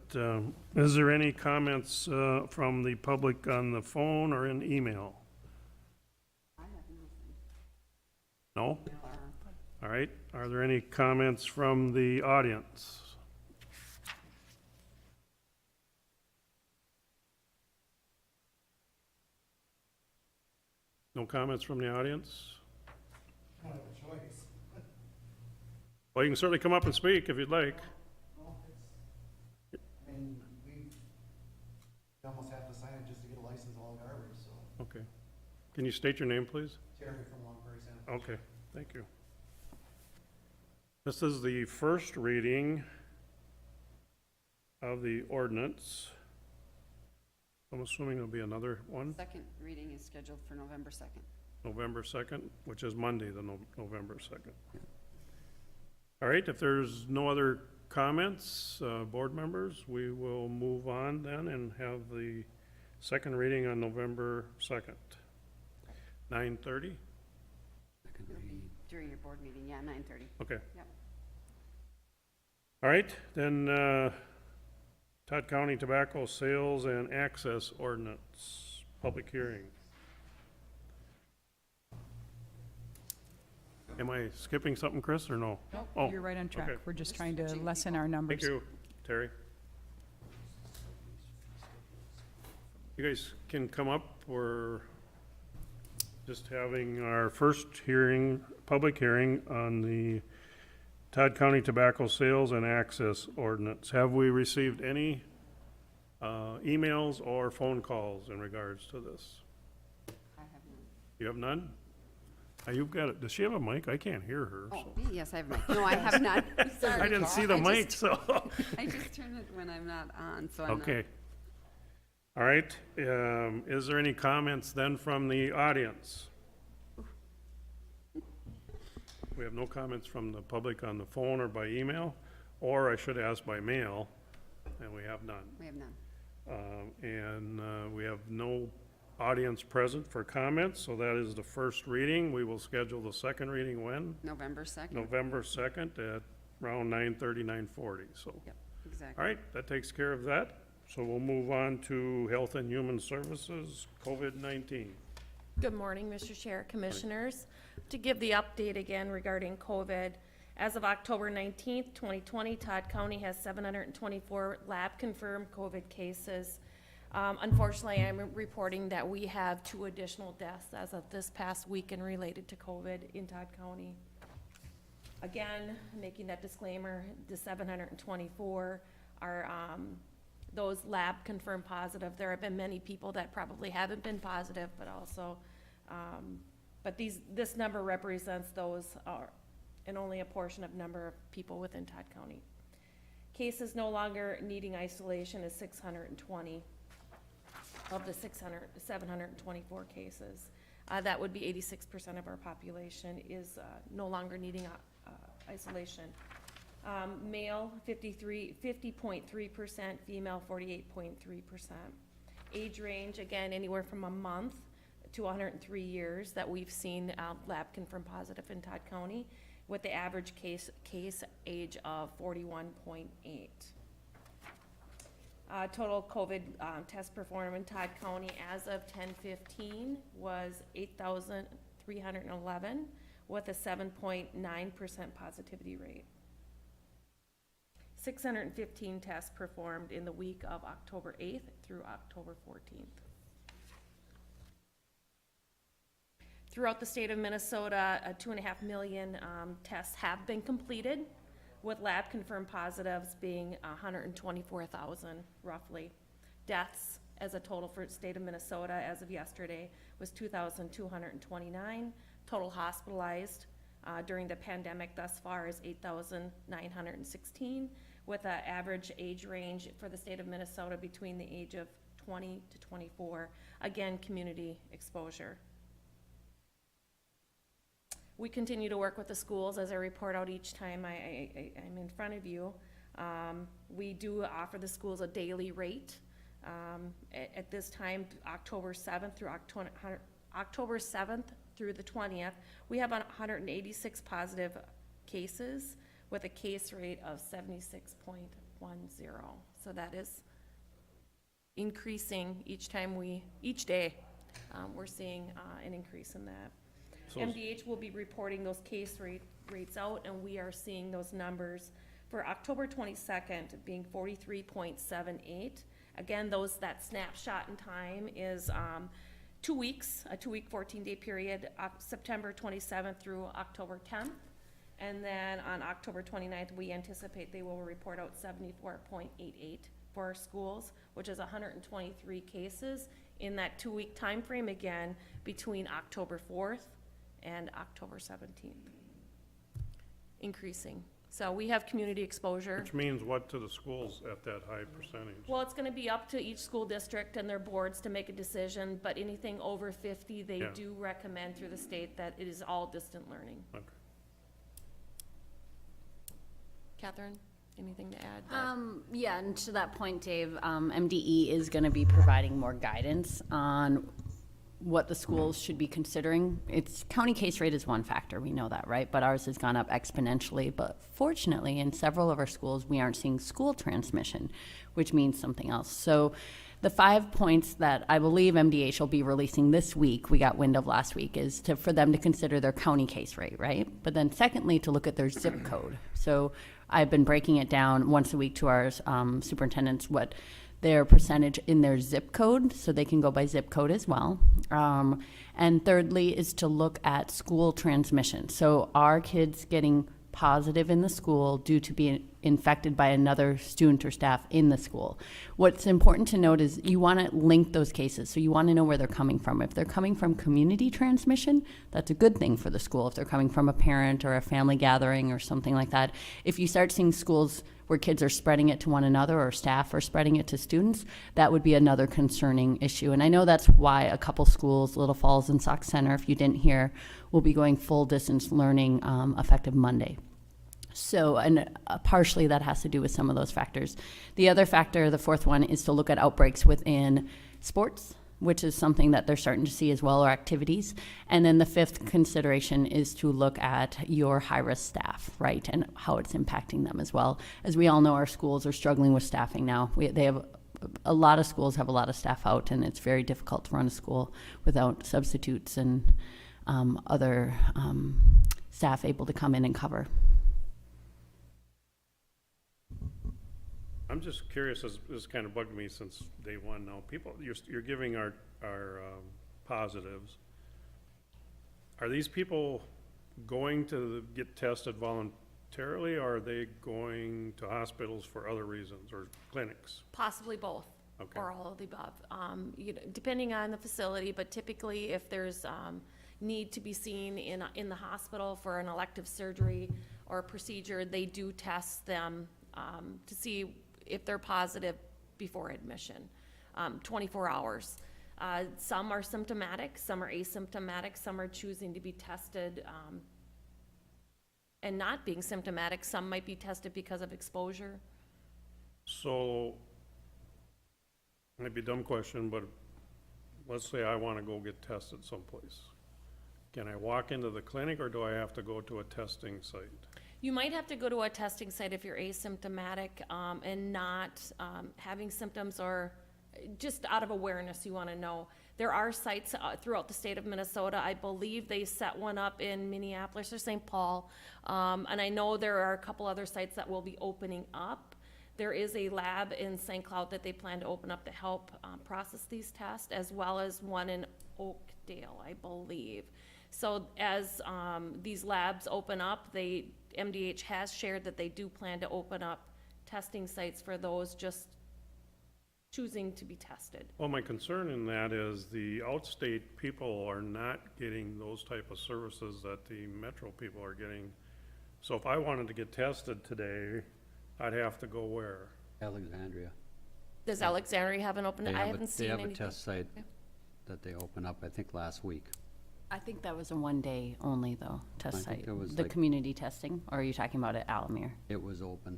is there any comments, from the public on the phone or in email? I have nothing. No? All right. Are there any comments from the audience? No comments from the audience? I don't have a choice. Well, you can certainly come up and speak if you'd like. Well, it's, I mean, we almost have to sign it just to get a license of all garbage, so. Okay. Can you state your name, please? Terry from Long Prairie Sanitation. Okay, thank you. This is the first reading of the ordinance. I'm assuming there'll be another one, Second reading is scheduled for November 2nd. November 2nd, which is Monday, the November 2nd. All right, if there's no other comments, board members, we will move on then and have the second reading on November 2nd. 9:30? Second It'll be reading. during your board meeting, yeah, 9:30. Okay. Yep. All right, then, Todd County Tobacco Sales and Access Ordinance, public hearing. Am I skipping something, Chris, or no? Nope, Oh, you're right on track. okay. We're just trying to lessen our numbers. Thank you, Terry. You guys can come up, we're just having our first hearing, public hearing on the Todd County Tobacco Sales and Access Ordinance. Have we received any emails or phone calls in regards to this? I have none. You have none? You've got it, does she have a mic? I can't hear her, Oh, so. me? Yes, I have mic. No, I have none. Sorry. I didn't see the I mic, just- so. I just turn it when I'm not on, so I'm not. Okay. All right, is there any comments then from the audience? We have no comments from the public on the phone or by email, or I should ask by mail, and we have none. We have none. And we have no audience present for comments, so that is the first reading. We will schedule the second reading when? November 2nd? November 2nd at around 9:30, 9:40, so. Yep, All exactly. right, that takes care of that. So we'll move on to Health and Human Services, COVID-19. Good morning, Mr. Chair, Commissioners. To give the update again regarding COVID, as of October 19th, 2020, Todd County has 724 lab-confirmed COVID cases. Unfortunately, I'm reporting that we have 2 additional deaths as of this past weekend related to COVID in Todd County. Again, making that disclaimer, the 724 are, those lab confirmed positive. There have been many people that probably haven't been positive, but also, but this number represents those, and only a portion of number of people within Todd County. Cases no longer needing isolation is 620 of the 724 cases. That would be 86% of our population is no longer needing isolation. Male, 50.3%, female, 48.3%. Age range, again, anywhere from a month to 103 years that we've seen lab confirmed positive in Todd County, with the average case age of 41.8. Total COVID test performed in Todd County as of 10/15 was 8,311 with a 7.9% positivity rate. 615 tests performed in the week of October 8th through October 14th. Throughout the state of Minnesota, 2.5 million tests have been completed, with lab confirmed positives being 124,000 roughly. Deaths as a total for the state of Minnesota as of yesterday was 2,229. Total hospitalized during the pandemic thus far is 8,916, with an average age range for the state of Minnesota between the age of 20 to 24. Again, community exposure. We continue to work with the schools as I report out each time I'm in front of you. We do offer the schools a daily rate. At this time, October 7th through the 20th, we have 186 positive cases with a case rate of 76.10. So that is increasing each day. We're seeing an increase in that. So MDH will be reporting those case rates out, and we are seeing those numbers for October 22nd being 43.78. Again, that snapshot in time is 2 weeks, a 2-week, 14-day period, September 27th through October 10th. And then on October 29th, we anticipate they will report out 74.88 for our schools, which is 123 cases in that 2-week time frame, again, between October 4th and October 17th. Increasing. So we have community exposure. which means what to the schools at that high percentage? Well, it's gonna be up to each school district and their boards to make a decision, but anything over 50, they Yeah. do recommend through the state that it is all distant learning. Okay. Catherine, anything to add? Yeah, and to that point, Dave, MDE is going to be providing more guidance on what the schools should be considering. It's county case rate is one factor, we know that, right? But ours has gone up exponentially. But fortunately, in several of our schools, we aren't seeing school transmission, which means something else. So the 5 points that I believe MDH will be releasing this week, we got wind of last week, is for them to consider their county case rate, right? But then secondly, to look at their zip code. So I've been breaking it down once a week to our superintendents, what their percentage in their zip code, so they can go by zip code as well. And thirdly is to look at school transmission. So are kids getting positive in the school due to being infected by another student or staff in the school? What's important to note is you want to link those cases. So you want to know where they're coming from. If they're coming from community transmission, that's a good thing for the school. If they're coming from a parent or a family gathering or something like that. If you start seeing schools where kids are spreading it to one another or staff are spreading it to students, that would be another concerning issue. And I know that's why a couple schools, Little Falls and Sauk Center, if you didn't hear, will be going full distance learning effective Monday. So, and partially that has to do with some of those factors. The other factor, the fourth one, is to look at outbreaks within sports, which is something that they're starting to see as well, or activities. And then the fifth consideration is to look at your high-risk staff, right, and how it's impacting them as well. As we all know, our schools are struggling with staffing now. They have a lot of schools have a lot of staff out, and it's very difficult to run a school without substitutes and other staff able to come in and cover. I'm just curious, this kind of bugged me since day one now. People, you're giving our positives. Are these people going to get tested voluntarily, or are they going to hospitals for other reasons, or clinics? Possibly both, Okay. or all of the above. Depending on the facility, but typically if there's need to be seen in the hospital for an elective surgery or a procedure, they do test them to see if they're positive before admission, 24 hours. Some are symptomatic, some are asymptomatic, some are choosing to be tested and not being symptomatic. Some might be tested because of exposure. So, maybe a dumb question, but let's say I want to go get tested someplace. Can I walk into the clinic, or do I have to go to a testing site? You might have to go to a testing site if you're asymptomatic and not having symptoms, or just out of awareness you want to know. There are sites throughout the state of Minnesota. I believe they set one up in Minneapolis or St. Paul. And I know there are a couple other sites that will be opening up. There is a lab in St. Cloud that they plan to open up to help process these tests, as well as one in Oakdale, I believe. So as these labs open up, MDH has shared that they do plan to open up testing sites for those just choosing to be tested. Well, my concern in that is the outstate people are not getting those type of services that the metro people are getting. So if I wanted to get tested today, I'd have to go where? Alexandria. Does Alexandria have an open? They I have haven't seen They have anything. a test site Okay. that they opened up, I think, last week. I think that was a one-day only, though, I test think site. it was The like- community testing, or are you talking about at Alamere? It was open.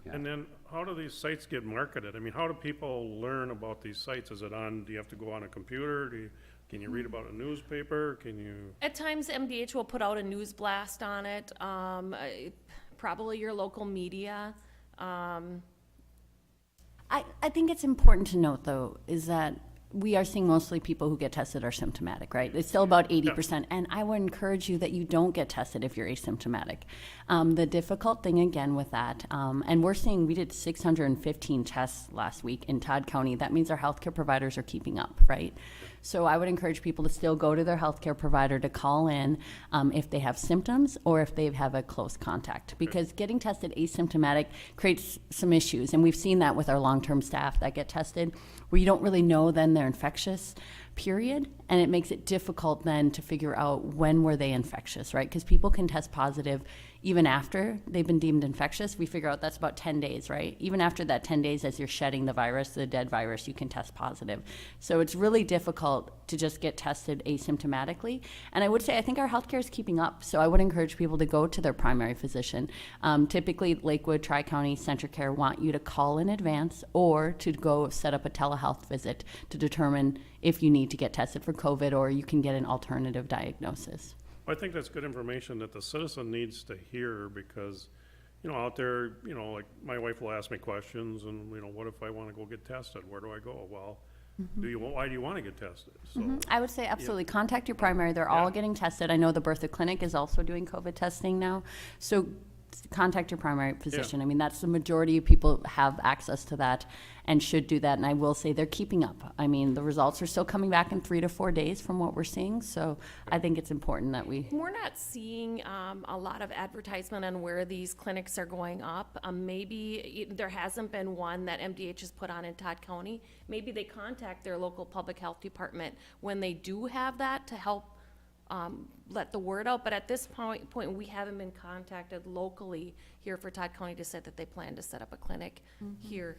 Yeah. And then how do these sites get marketed? I mean, how do people learn about these sites? Is it on, do you have to go on a computer? Can you read about a newspaper? Can you? At times, MDH will put out a news blast on it, probably your local media. I think it's important to note, though, is that we are seeing mostly people who get tested are symptomatic, right? It's still about 80%. And I would encourage you that you don't get tested if you're asymptomatic. The difficult thing, again, with that, and we did 615 tests last week in Todd County. That means our healthcare providers are keeping up, right? So I would encourage people to still go to their healthcare provider to call in if they have symptoms or if they have a close contact. Because getting tested asymptomatic creates some issues. And we've seen that with our long-term staff that get tested, where you don't really know then they're infectious, period. And it makes it difficult then to figure out when were they infectious, right? Because people can test positive even after they've been deemed infectious. We figure out that's about 10 days, right? Even after that 10 days, as you're shedding the virus, the dead virus, you can test positive. So it's really difficult to just get tested asymptomatically. And I would say, I think our healthcare is keeping up. So I would encourage people to go to their primary physician. Typically, Lakewood, Tri-County, CentraCare want you to call in advance or to go set up a telehealth visit to determine if you need to get tested for COVID or you can get an alternative diagnosis. I think that's good information that the citizen needs to hear, because, out there, like, my wife will ask me questions, and, what if I want to go get tested? Where do I go? Well, why do you want to get tested? So, I would say absolutely. Contact your primary. They're all getting tested. I know the Bertha Clinic is also doing COVID testing now. So contact your primary physician. I mean, that's the majority of people have access to that and should do that. And I will say they're keeping up. I mean, the results are still coming back in 3 to 4 days from what we're seeing. So I think it's important that We're not seeing a lot of advertisement on where these clinics are going up. Maybe there hasn't been one that MDH has put on in Todd County. Maybe they contact their local public health department when they do have that to help let the word out. But at this point, we haven't been contacted locally here for Todd County to say that they plan to set up a clinic here.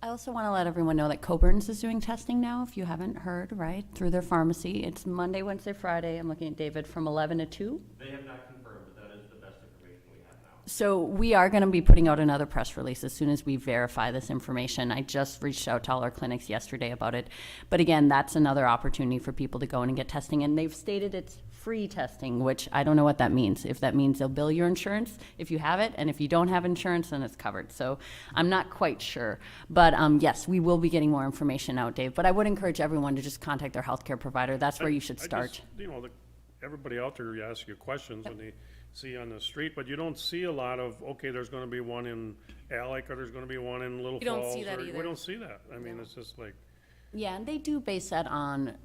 I also want to let everyone know that Coburn's is doing testing now, if you haven't heard, right, through their pharmacy. It's Monday, Wednesday, Friday. I'm looking at David, from 11 to 2. They have not confirmed, but that is the best information we have now. So we are going to be putting out another press release as soon as we verify this information. I just reached out to all our clinics yesterday about it. But again, that's another opportunity for people to go in and get testing. And they've stated it's free testing, which I don't know what that means. If that means they'll bill your insurance if you have it, and if you don't have insurance, then it's covered. So I'm not quite sure. But yes, we will be getting more information out, Dave. But I would encourage everyone to just contact their healthcare provider. That's where you should start. Everybody out there asks you questions when they see on the street, but you don't see a lot of, okay, there's going to be one in Alec, or there's going to be one in Little You don't Falls. see that or- either. We don't see that. I mean, it's just like, Yeah, and they do base that on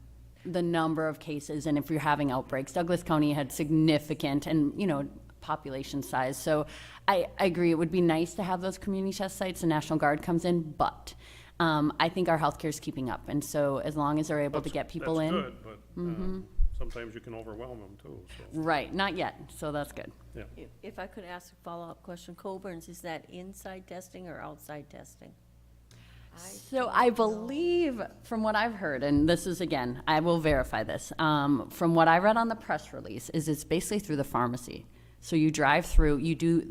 the number of cases and if you're having outbreaks. Douglas County had significant and, population size. So I agree, it would be nice to have those community test sites, the National Guard comes in, but I think our healthcare is keeping up. And so as long as they're able to get people in. That's good, but sometimes you can overwhelm them too, so, Right, not yet, so that's good. yeah. If I could ask a follow-up question, Coburn's, is that inside testing or outside testing? So I believe, from what I've heard, and this is, again, I will verify this, from what I read on the press release, is it's basically through the pharmacy. So you drive through,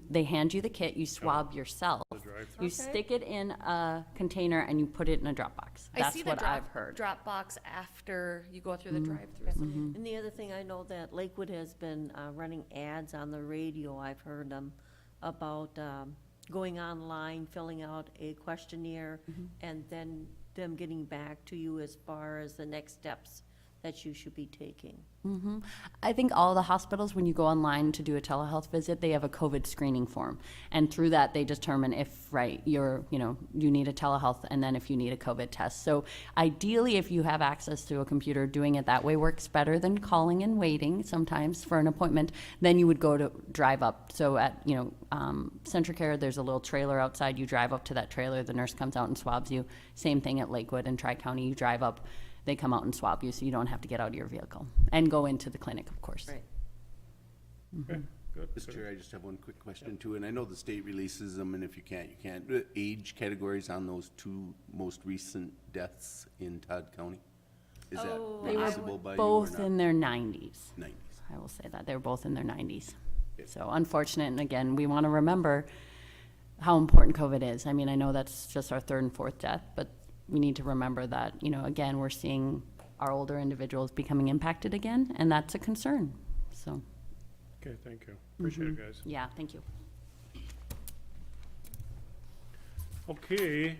they hand you the kit, you swab yourself, drive-through. you stick it in a container and you put it in a drop box. I That's see the what I've heard. drop box after you go through the drive-through. And the other thing, I know that Lakewood has been running ads on the radio, I've heard them, about going online, filling out a questionnaire, and then them getting back to you as far as the next steps that you should be taking. I think all the hospitals, when you go online to do a telehealth visit, they have a COVID screening form. And through that, they determine if, you need a telehealth and then if you need a COVID test. So ideally, if you have access to a computer, doing it that way works better than calling and waiting sometimes for an appointment. Then you would go to drive up. So at, CentraCare, there's a little trailer outside. You drive up to that trailer, the nurse comes out and swabs you. Same thing at Lakewood and Tri-County, you drive up, they come out and swab you, so you don't have to get out of your vehicle and go into the clinic, of course. Right. Okay, good. Mr. Chair, I just have one quick question too, and I know the state releases them, and if you can't, you can't. The age categories on those two most recent deaths in Todd County? Is that They were releasable by you or both not? in their 90s. 90s. I will say that. They were both in their 90s. Okay. So unfortunate, and again, we want to remember how important COVID is. I mean, I know that's just our third and fourth death, but we need to remember that, again, we're seeing our older individuals becoming impacted again, and that's a concern. So, Okay, thank you. Appreciate it, guys. yeah, thank you. Okay,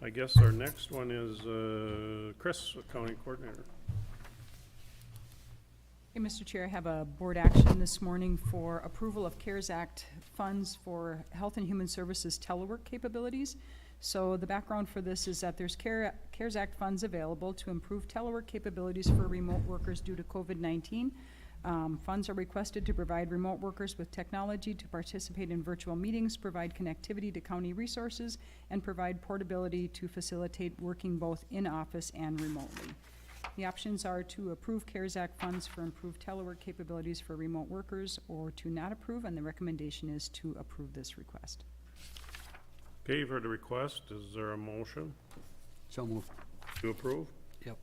I guess our next one is, Chris, County Coordinator. Hey, Mr. Chair, I have a board action this morning for approval of CARES Act funds for Health and Human Services telework capabilities. So the background for this is that there's CARES Act funds available to improve telework capabilities for remote workers due to COVID-19. Funds are requested to provide remote workers with technology to participate in virtual meetings, provide connectivity to county resources, and provide portability to facilitate working both in office and remotely. The options are to approve CARES Act funds for improved telework capabilities for remote workers or to not approve, and the recommendation is to approve this request. Okay, you've heard the request. Is there a motion So moved. to approve? Yep.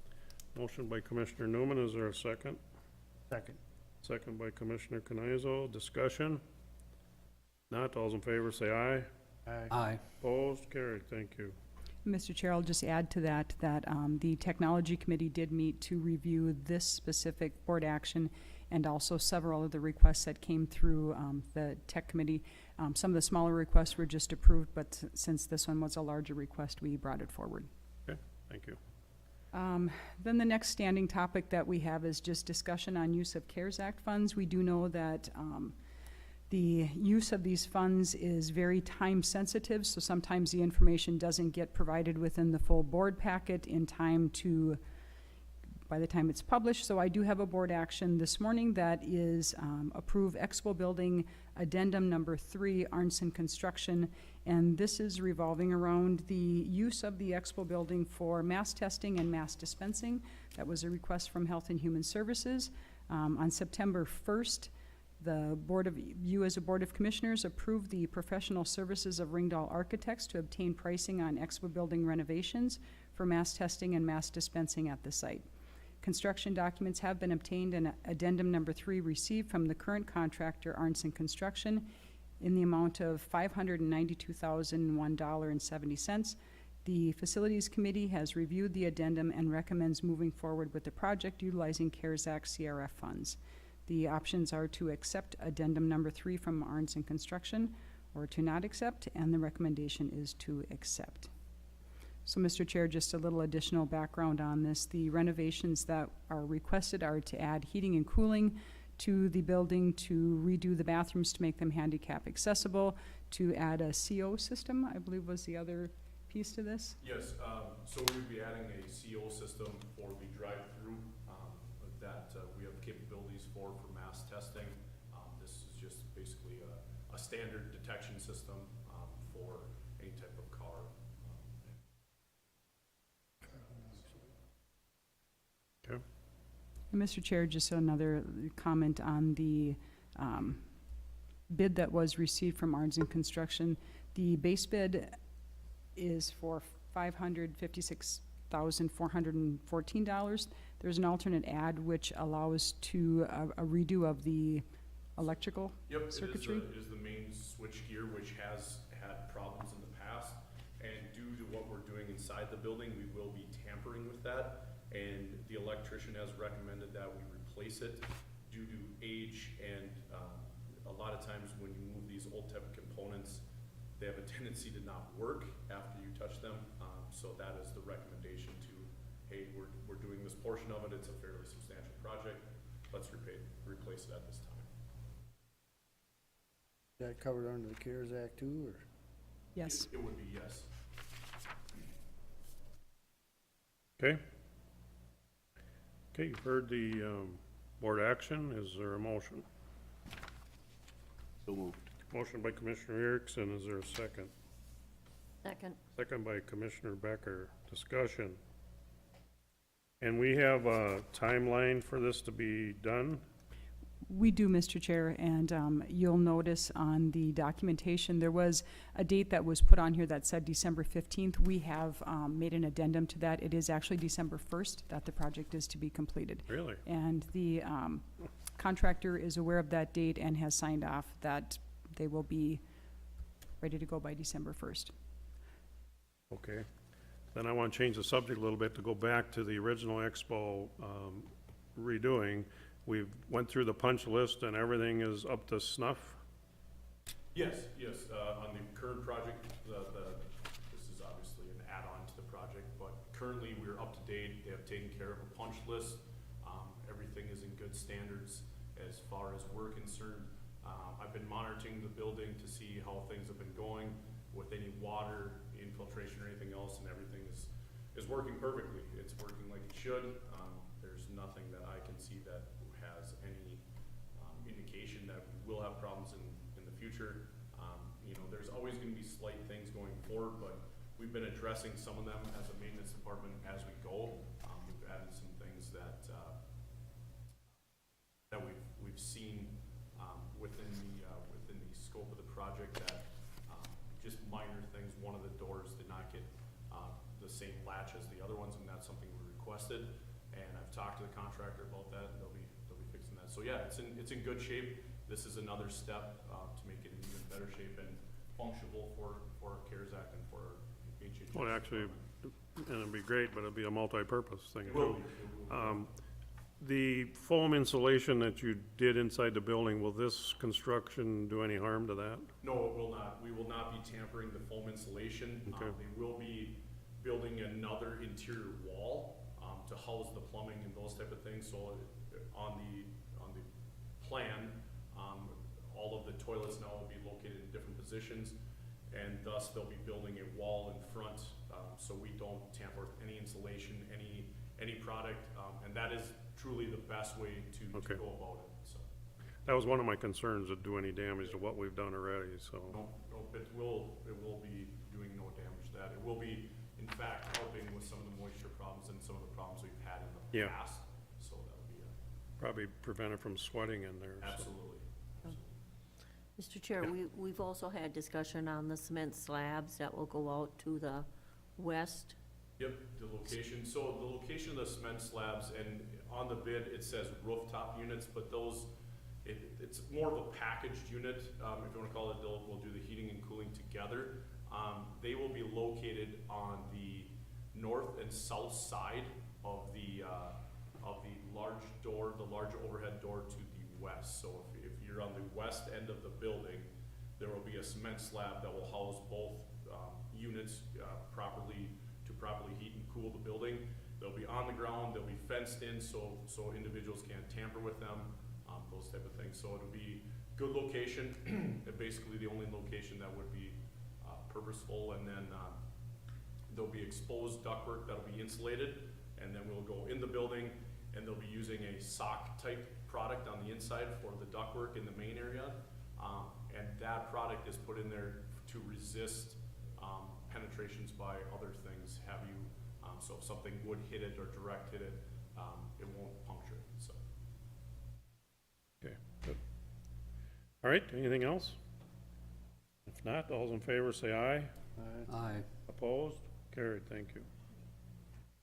Motion by Commissioner Newman. Is there a second? Second. Second by Commissioner Canizzo. Discussion? Not. All's in favor, say aye. Aye. Opposed? Carried. Thank you. Mr. Chair, I'll just add to that, the Technology Committee did meet to review this specific board action and also several of the requests that came through the Tech Committee. Some of the smaller requests were just approved, but since this one was a larger request, we brought it forward. Okay, thank you. Then the next standing topic that we have is just discussion on use of CARES Act funds. We do know that the use of these funds is very time sensitive, so sometimes the information doesn't get provided within the full board packet in time by the time it's published. So I do have a board action this morning that is approve Expo Building Addendum Number 3, Arnson Construction. And this is revolving around the use of the Expo Building for mass testing and mass dispensing. That was a request from Health and Human Services. On September 1st, you as a Board of Commissioners approved the professional services of Ringdahl Architects to obtain pricing on Expo Building renovations for mass testing and mass dispensing at the site. Construction documents have been obtained and addendum number 3 received from the current contractor, Arnson Construction, in the amount of $592,001.70. The Facilities Committee has reviewed the addendum and recommends moving forward with the project utilizing CARES Act CRF funds. The options are to accept addendum number 3 from Arnson Construction or to not accept, and the recommendation is to accept. So, Mr. Chair, just a little additional background on this. The renovations that are requested are to add heating and cooling to the building, to redo the bathrooms to make them handicap accessible, to add a CO system, I believe was the other piece to this? Yes, so we would be adding a CO system for the drive-through, that, we have capabilities for mass testing. This is just basically a standard detection system, for any type of car. Okay. And Mr. Chair, just another comment on the bid that was received from Arns and Construction. The base bid is for $556,414. There's an alternate ad which allows to a redo of the electrical circuitry. It is the main switch gear, which has had problems in the past. And due to what we're doing inside the building, we will be tampering with that. And the electrician has recommended that we replace it due to age. And a lot of times when you move these old type of components, they have a tendency to not work after you touch them. So that is the recommendation to, hey, we're doing this portion of it. It's a fairly substantial project. Let's replace it at this time. Is that covered under the CARES Act too, or? Yes. It would be, yes. Okay. Okay, you've heard the board action. Is there a motion? So moved. Motion by Commissioner Erickson. Is there a second? Second. Second by Commissioner Becker. Discussion. And we have a timeline for this to be done? We do, Mr. Chair, and you'll notice on the documentation, there was a date that was put on here that said December 15th. We have made an addendum to that. It is actually December 1st that the project is to be completed. Really? And the contractor is aware of that date and has signed off that they will be ready to go by December 1st. Okay. Then I want to change the subject a little bit to go back to the original expo redoing. We went through the punch list and everything is up to snuff? Yes, on the current project, this is obviously an add-on to the project, but currently we're up to date. They have taken care of a punch list. Everything is in good standards as far as we're concerned. I've been monitoring the building to see how things have been going with any water infiltration or anything else, and everything is working perfectly. It's working like it should. There's nothing that I can see that has any indication that we will have problems in the future. There's always going to be slight things going forward, but we've been addressing some of them as a maintenance department as we go. We've added some things that we've seen within the scope of the project that just minor things. One of the doors did not get the same latch as the other ones, and that's something we requested. And I've talked to the contractor about that, and they'll be fixing that. So yeah, it's in good shape. This is another step to make it in even better shape and functional for CARES Act and for HHS. Well, actually, and it'd be great, but it'd be a multi-purpose thing It will too. be. It will be. The foam insulation that you did inside the building, will this construction do any harm to that? No, it will not. We will not be tampering the foam insulation. Okay. They will be building another interior wall to house the plumbing and those type of things. So on the plan, all of the toilets now will be located in different positions, and thus they'll be building a wall in front, so we don't tamper with any insulation, any product, and that is truly the best way to go about it. So That was one of my concerns, to do any damage to what we've done already, so. no, it will be doing no damage to that. It will be, in fact, helping with some of the moisture problems and some of the problems we've had in the Yeah. past. So that'll be Probably prevent it from sweating in there. so. absolutely. Mr. Chair, we've also had discussion on the cement slabs that will go out to the west. Yep, the location. So the location of the cement slabs, and on the bid, it says rooftop units, but those, it's more of a packaged unit, if you wanna call it. We'll do the heating and cooling together. They will be located on the north and south side of the large door, the large overhead door to the west. So if you're on the west end of the building, there will be a cement slab that will house both units to properly heat and cool the building. They'll be on the ground, they'll be fenced in, so individuals can't tamper with them, those type of things. So it'll be good location, basically the only location that would be purposeful. And then there'll be exposed ductwork that'll be insulated, and then we'll go in the building, and they'll be using a sock-type product on the inside for the ductwork in the main area. And that product is put in there to resist penetrations by other things, have you, so if something would hit it or direct hit it, it won't puncture it, so. Okay, good. All right, anything else? If not, all those in favor say aye. Aye. Opposed? Carried, thank you.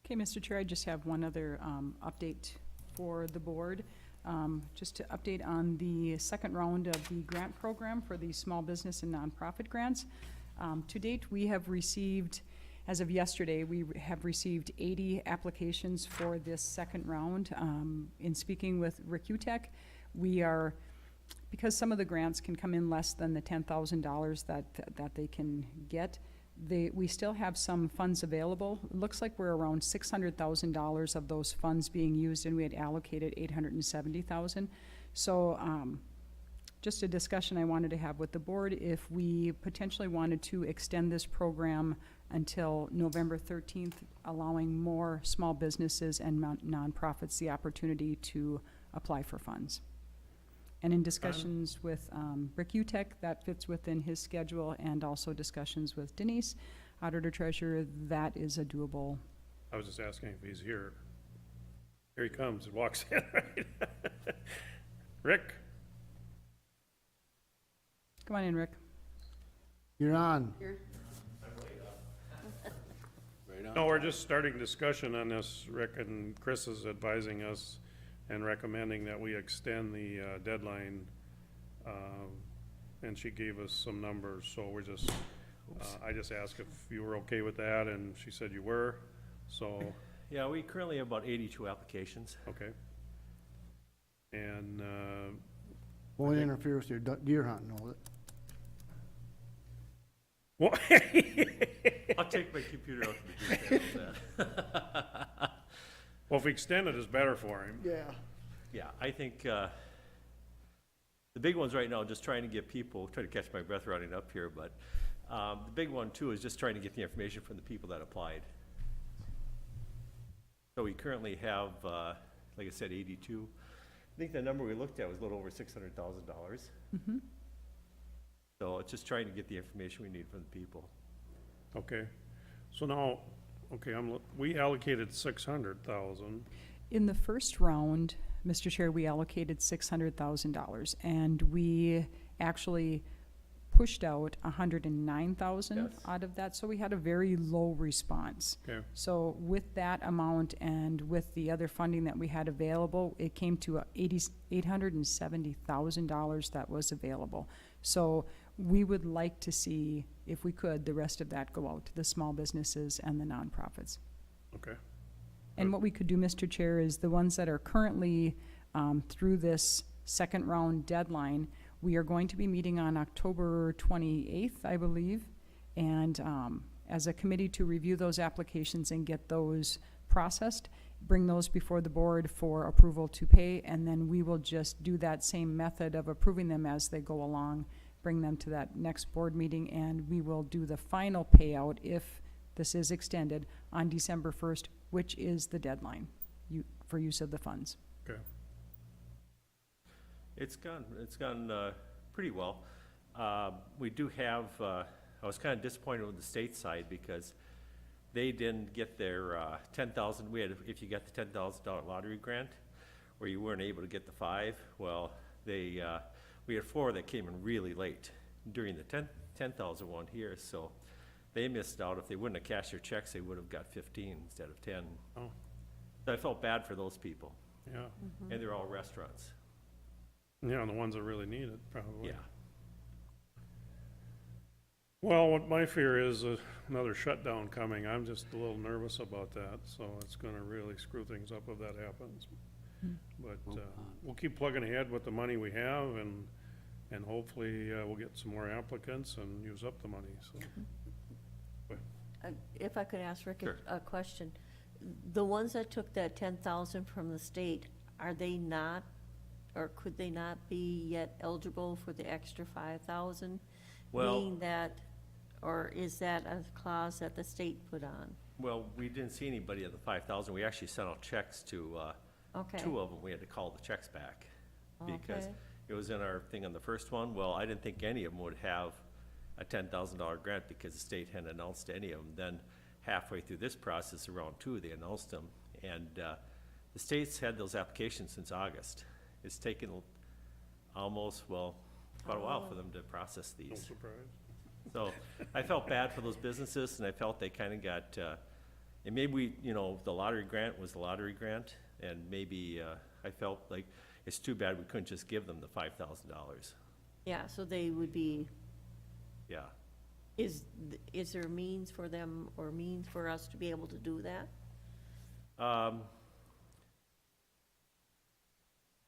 Okay, Mr. Chair, I just have one other update for the board. Just to update on the second round of the grant program for the small business and nonprofit grants. To date, we have received, as of yesterday, we have received 80 applications for this second round. In speaking with Rick Utek, we are, because some of the grants can come in less than the $10,000 that they can get, we still have some funds available. It looks like we're around $600,000 of those funds being used, and we had allocated $870,000. So just a discussion I wanted to have with the board, if we potentially wanted to extend this program until November 13th, allowing more small businesses and nonprofits the opportunity to apply for funds. And in discussions with Rick Utek, that fits within his schedule, and also discussions with Denise, Auditor Treasurer, that is a doable. I was just asking if he's here. Here he comes, walks in, right? Rick? Come on in, Rick. You're on. Here. No, we're just starting discussion on this. Rick and Chris is advising us and recommending that we extend the deadline, and she gave us some numbers, so we're just, I just asked if you were okay with that, and she said you were, so, Yeah, we currently have about 82 applications. okay. And, Won't interfere with your deer hunting, will it? well, I'll take my computer out to the details. well, if we extend it, it's better for him. Yeah. Yeah, I think the big ones right now, just trying to get people, trying to catch my breath running up here, but the big one too is just trying to get the information from the people that applied. So we currently have, like I said, 82. I think the number we looked at was a little over $600,000. Mm-hmm. So it's just trying to get the information we need from the people. Okay, so now, okay, we allocated 600,000. In the first round, Mr. Chair, we allocated $600,000, and we actually pushed out 109,000 Yes. out of that, so we had a very low response. Okay, So with that amount and with the other funding that we had available, it came to $870,000 that was available. So we would like to see, if we could, the rest of that go out to the small businesses and the nonprofits. okay, And what we could do, Mr. Chair, is the ones that are currently through this second round deadline, we are going to be meeting on October 28th, I believe, and as a committee to review those applications and get those processed, bring those before the board for approval to pay, and then we will just do that same method of approving them as they go along, bring them to that next board meeting, and we will do the final payout if this is extended on December 1st, which is the deadline for use of the funds. okay. It's gone pretty well. We do have, I was kind of disappointed with the state side because they didn't get their 10,000, if you got the $10,000 lottery grant, where you weren't able to get the 5, well, we had 4 that came in really late during the 10,000 one here, so they missed out. If they wouldn't have cashed their checks, they would have got 15 instead of 10. Oh. So I felt bad for those people, Yeah, and they're all restaurants. yeah, the ones that really need it, probably. Yeah. Well, what my fear is another shutdown coming. I'm just a little nervous about that, so it's gonna really screw things up if that happens. But we'll keep plugging ahead with the money we have, and hopefully we'll get some more applicants and use up the money, so. If I could ask Rick Sure. a question. The ones that took that 10,000 from the state, are they not, or could they not be yet eligible for the extra 5,000? Well- Meaning that, or is that a clause that the state put on? Well, we didn't see anybody at the 5,000. We actually sent out checks to, Okay. 2 of them. We had to call the checks back. Because Okay. it was in our thing on the first one. Well, I didn't think any of them would have a $10,000 grant because the state hadn't announced any of them. Then halfway through this process, around 2, they announced them. And the state's had those applications since August. It's taken almost, well, quite a while for them to process No these. surprise. So I felt bad for those businesses, and I felt they kind of got, and maybe we, the lottery grant was the lottery grant, and maybe I felt like it's too bad we couldn't just give them the $5,000. Yeah, so they would be, Yeah. is there means for them or means for us to be able to do that?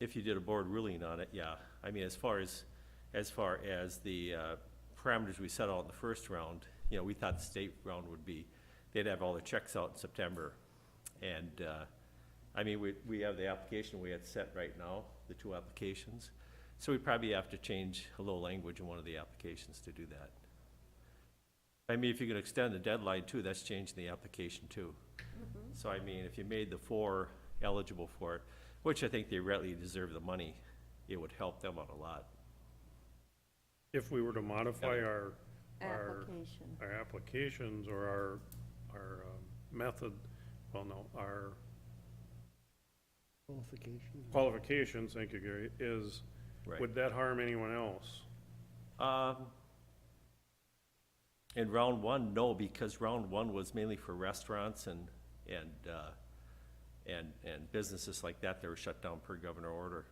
If you did a board ruling on it, yeah. I mean, as far as the parameters we set out in the first round, we thought the state round would be, they'd have all the checks out in September. And, I mean, we have the application we had set right now, the 2 applications. So we probably have to change a little language in one of the applications to do that. I mean, if you can extend the deadline too, that's changing the application too. So I mean, if you made the 4 eligible for it, which I think they rightly deserve the money, it would help them out a lot. If we were to modify our Application. our applications or our method, well, no, our qualifications, thank you, Gary, Right. would that harm anyone else? In round 1, no, because round 1 was mainly for restaurants and businesses like that were shut down per governor order.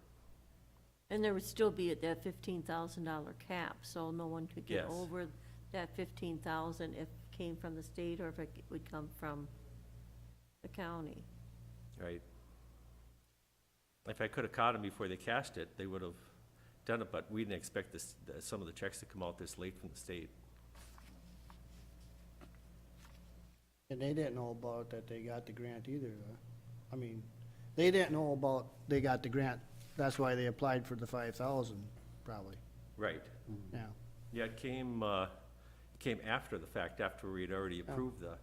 And there would still be at that $15,000 cap, so no one could get Yes. over that 15,000 if it came from the state or if it would come from the county. Right. If I could have caught them before they cashed it, they would have done it, but we didn't expect some of the checks to come out this late from the state. And they didn't know about that they got the grant either, though. I mean, they didn't know about they got the grant. That's why they applied for the 5,000, probably, Right. yeah. Yeah, it came after the fact, after we'd already approved the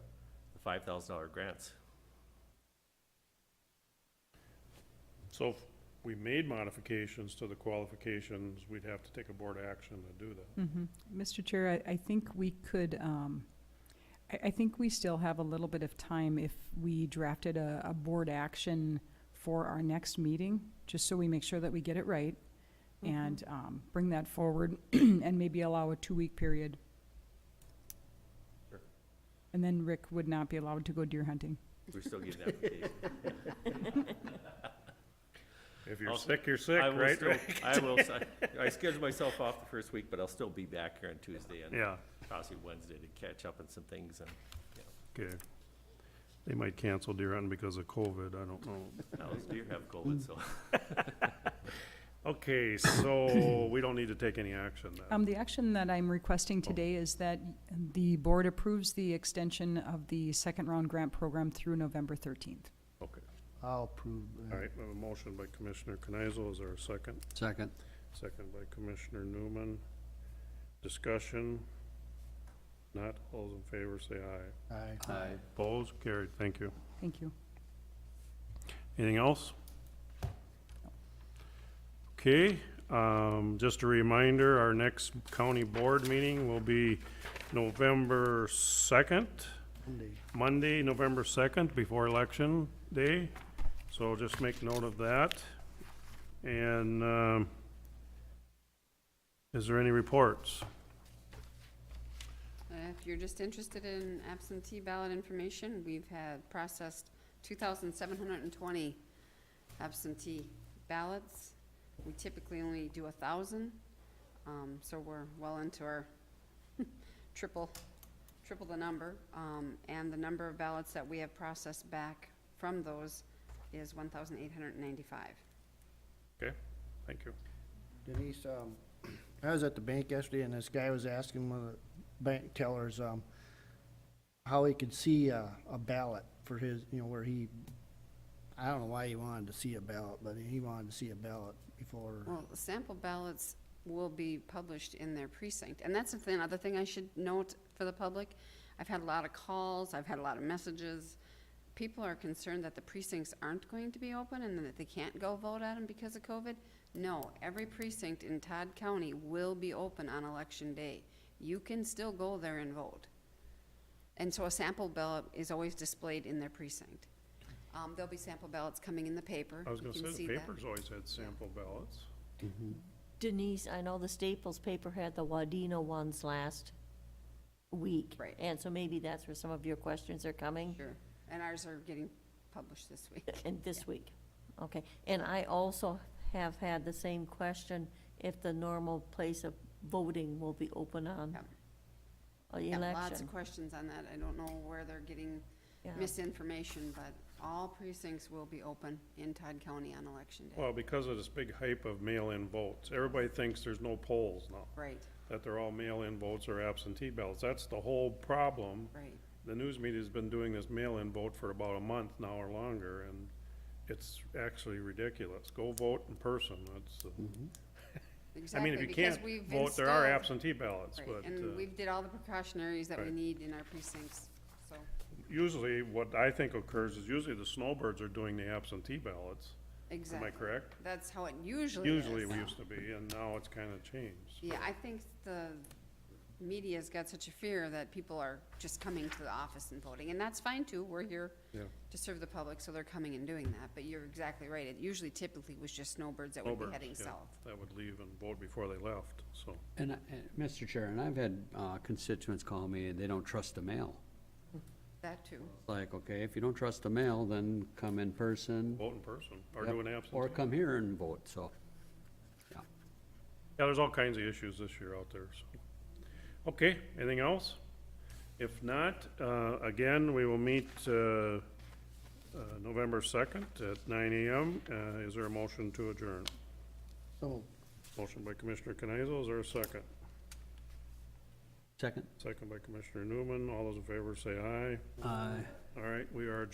$5,000 grants. So if we made modifications to the qualifications, we'd have to take a board action to do that. Mr. Chair, I think we could, I think we still have a little bit of time if we drafted a board action for our next meeting, just so we make sure that we get it right, and bring that forward, and maybe allow a 2-week period. Sure. And then Rick would not be allowed to go deer hunting. We're still getting applications. If you're I'll- sick, you're sick, I will right? still- I scheduled myself off the first week, but I'll still be back here on Tuesday and Yeah, possibly Wednesday to catch up on some things and, okay. They might cancel deer hunting because of COVID, I don't know. those deer have COVID, so. Okay, so we don't need to take any action then. The action that I'm requesting today is that the board approves the extension of the second round grant program through November 13th. Okay, I'll approve that. all right, we have a motion by Commissioner Kneisel, is there a second? Second. Second by Commissioner Newman. Discussion? Not, all those in favor say aye. Aye. Aye. Opposed? Carried, thank you. Thank you. Anything else? Okay, just a reminder, our next county board meeting will be November 2nd, Monday. Monday, November 2nd, before Election Day. So just make note of that. And, is there any reports? If you're just interested in absentee ballot information, we've had processed 2,720 absentee ballots. We typically only do 1,000, so we're well into our triple the number. And the number of ballots that we have processed back from those is 1,895. Okay, thank you. Denise, I was at the bank yesterday and this guy was asking one of the bank tellers, how he could see a ballot for his, where he, I don't know why he wanted to see a ballot, but he wanted to see a ballot before. Well, sample ballots will be published in their precinct. And that's the thing, another thing I should note for the public. I've had a lot of calls, I've had a lot of messages. People are concerned that the precincts aren't going to be open and that they can't go vote at them because of COVID. No, every precinct in Todd County will be open on election day. You can still go there and vote. And so a sample ballot is always displayed in their precinct. There'll be sample ballots coming in the paper. I was You gonna can say, see the that. paper's always had sample ballots. Denise, I know the Staples paper had the Wadena ones last week. Right. And so maybe that's where some of your questions are coming, Sure, and ours are getting published this week. and this week. Okay, and I also have had the same question, if the normal place of voting will be open on Yep. the Yeah, lots election. of questions on that. I don't know where they're getting Yeah. misinformation, but all precincts will be open in Todd County on election day. Well, because of this big hype of mail-in votes, everybody thinks there's no polls now, Right, that they're all mail-in votes or absentee ballots. That's the whole problem. right. The news media's been doing this mail-in vote for about a month now or longer, and it's actually ridiculous. Go vote in person. That's, I mean, Exactly, if you because can't we've vote, there are instilled- absentee ballots, Right, but and we've did all the precautionaries that we Right. need in our precincts, so, usually what I think occurs is usually the snowbirds are doing the absentee ballots. Am exactly. I correct? That's how it usually is. Usually we used to be, and now it's kinda changed. Yeah, I think the media's got such a fear that people are just coming to the office and voting, and that's fine too. We're here Yeah. to serve the public, so they're coming and doing that, but you're exactly right. It usually typically was just snowbirds that would be Snowbirds, heading yeah, south. that would leave and vote before they left, so. And, Mr. Chair, and I've had constituents call me, and they don't trust the mail. That too. Like, okay, if you don't trust the mail, then come in person. Vote in person, or Yep, do an absentee. Or come here and vote, so, yeah. Yeah, there's all kinds of issues this year out there, so. Okay, anything else? If not, again, we will meet, November 2nd at 9 AM. Is there a motion to adjourn? So, Motion by Commissioner Canizzo, is there a second? Second? Second by Commissioner Newman. All those in favor say aye. Aye. All right, we are adjourned.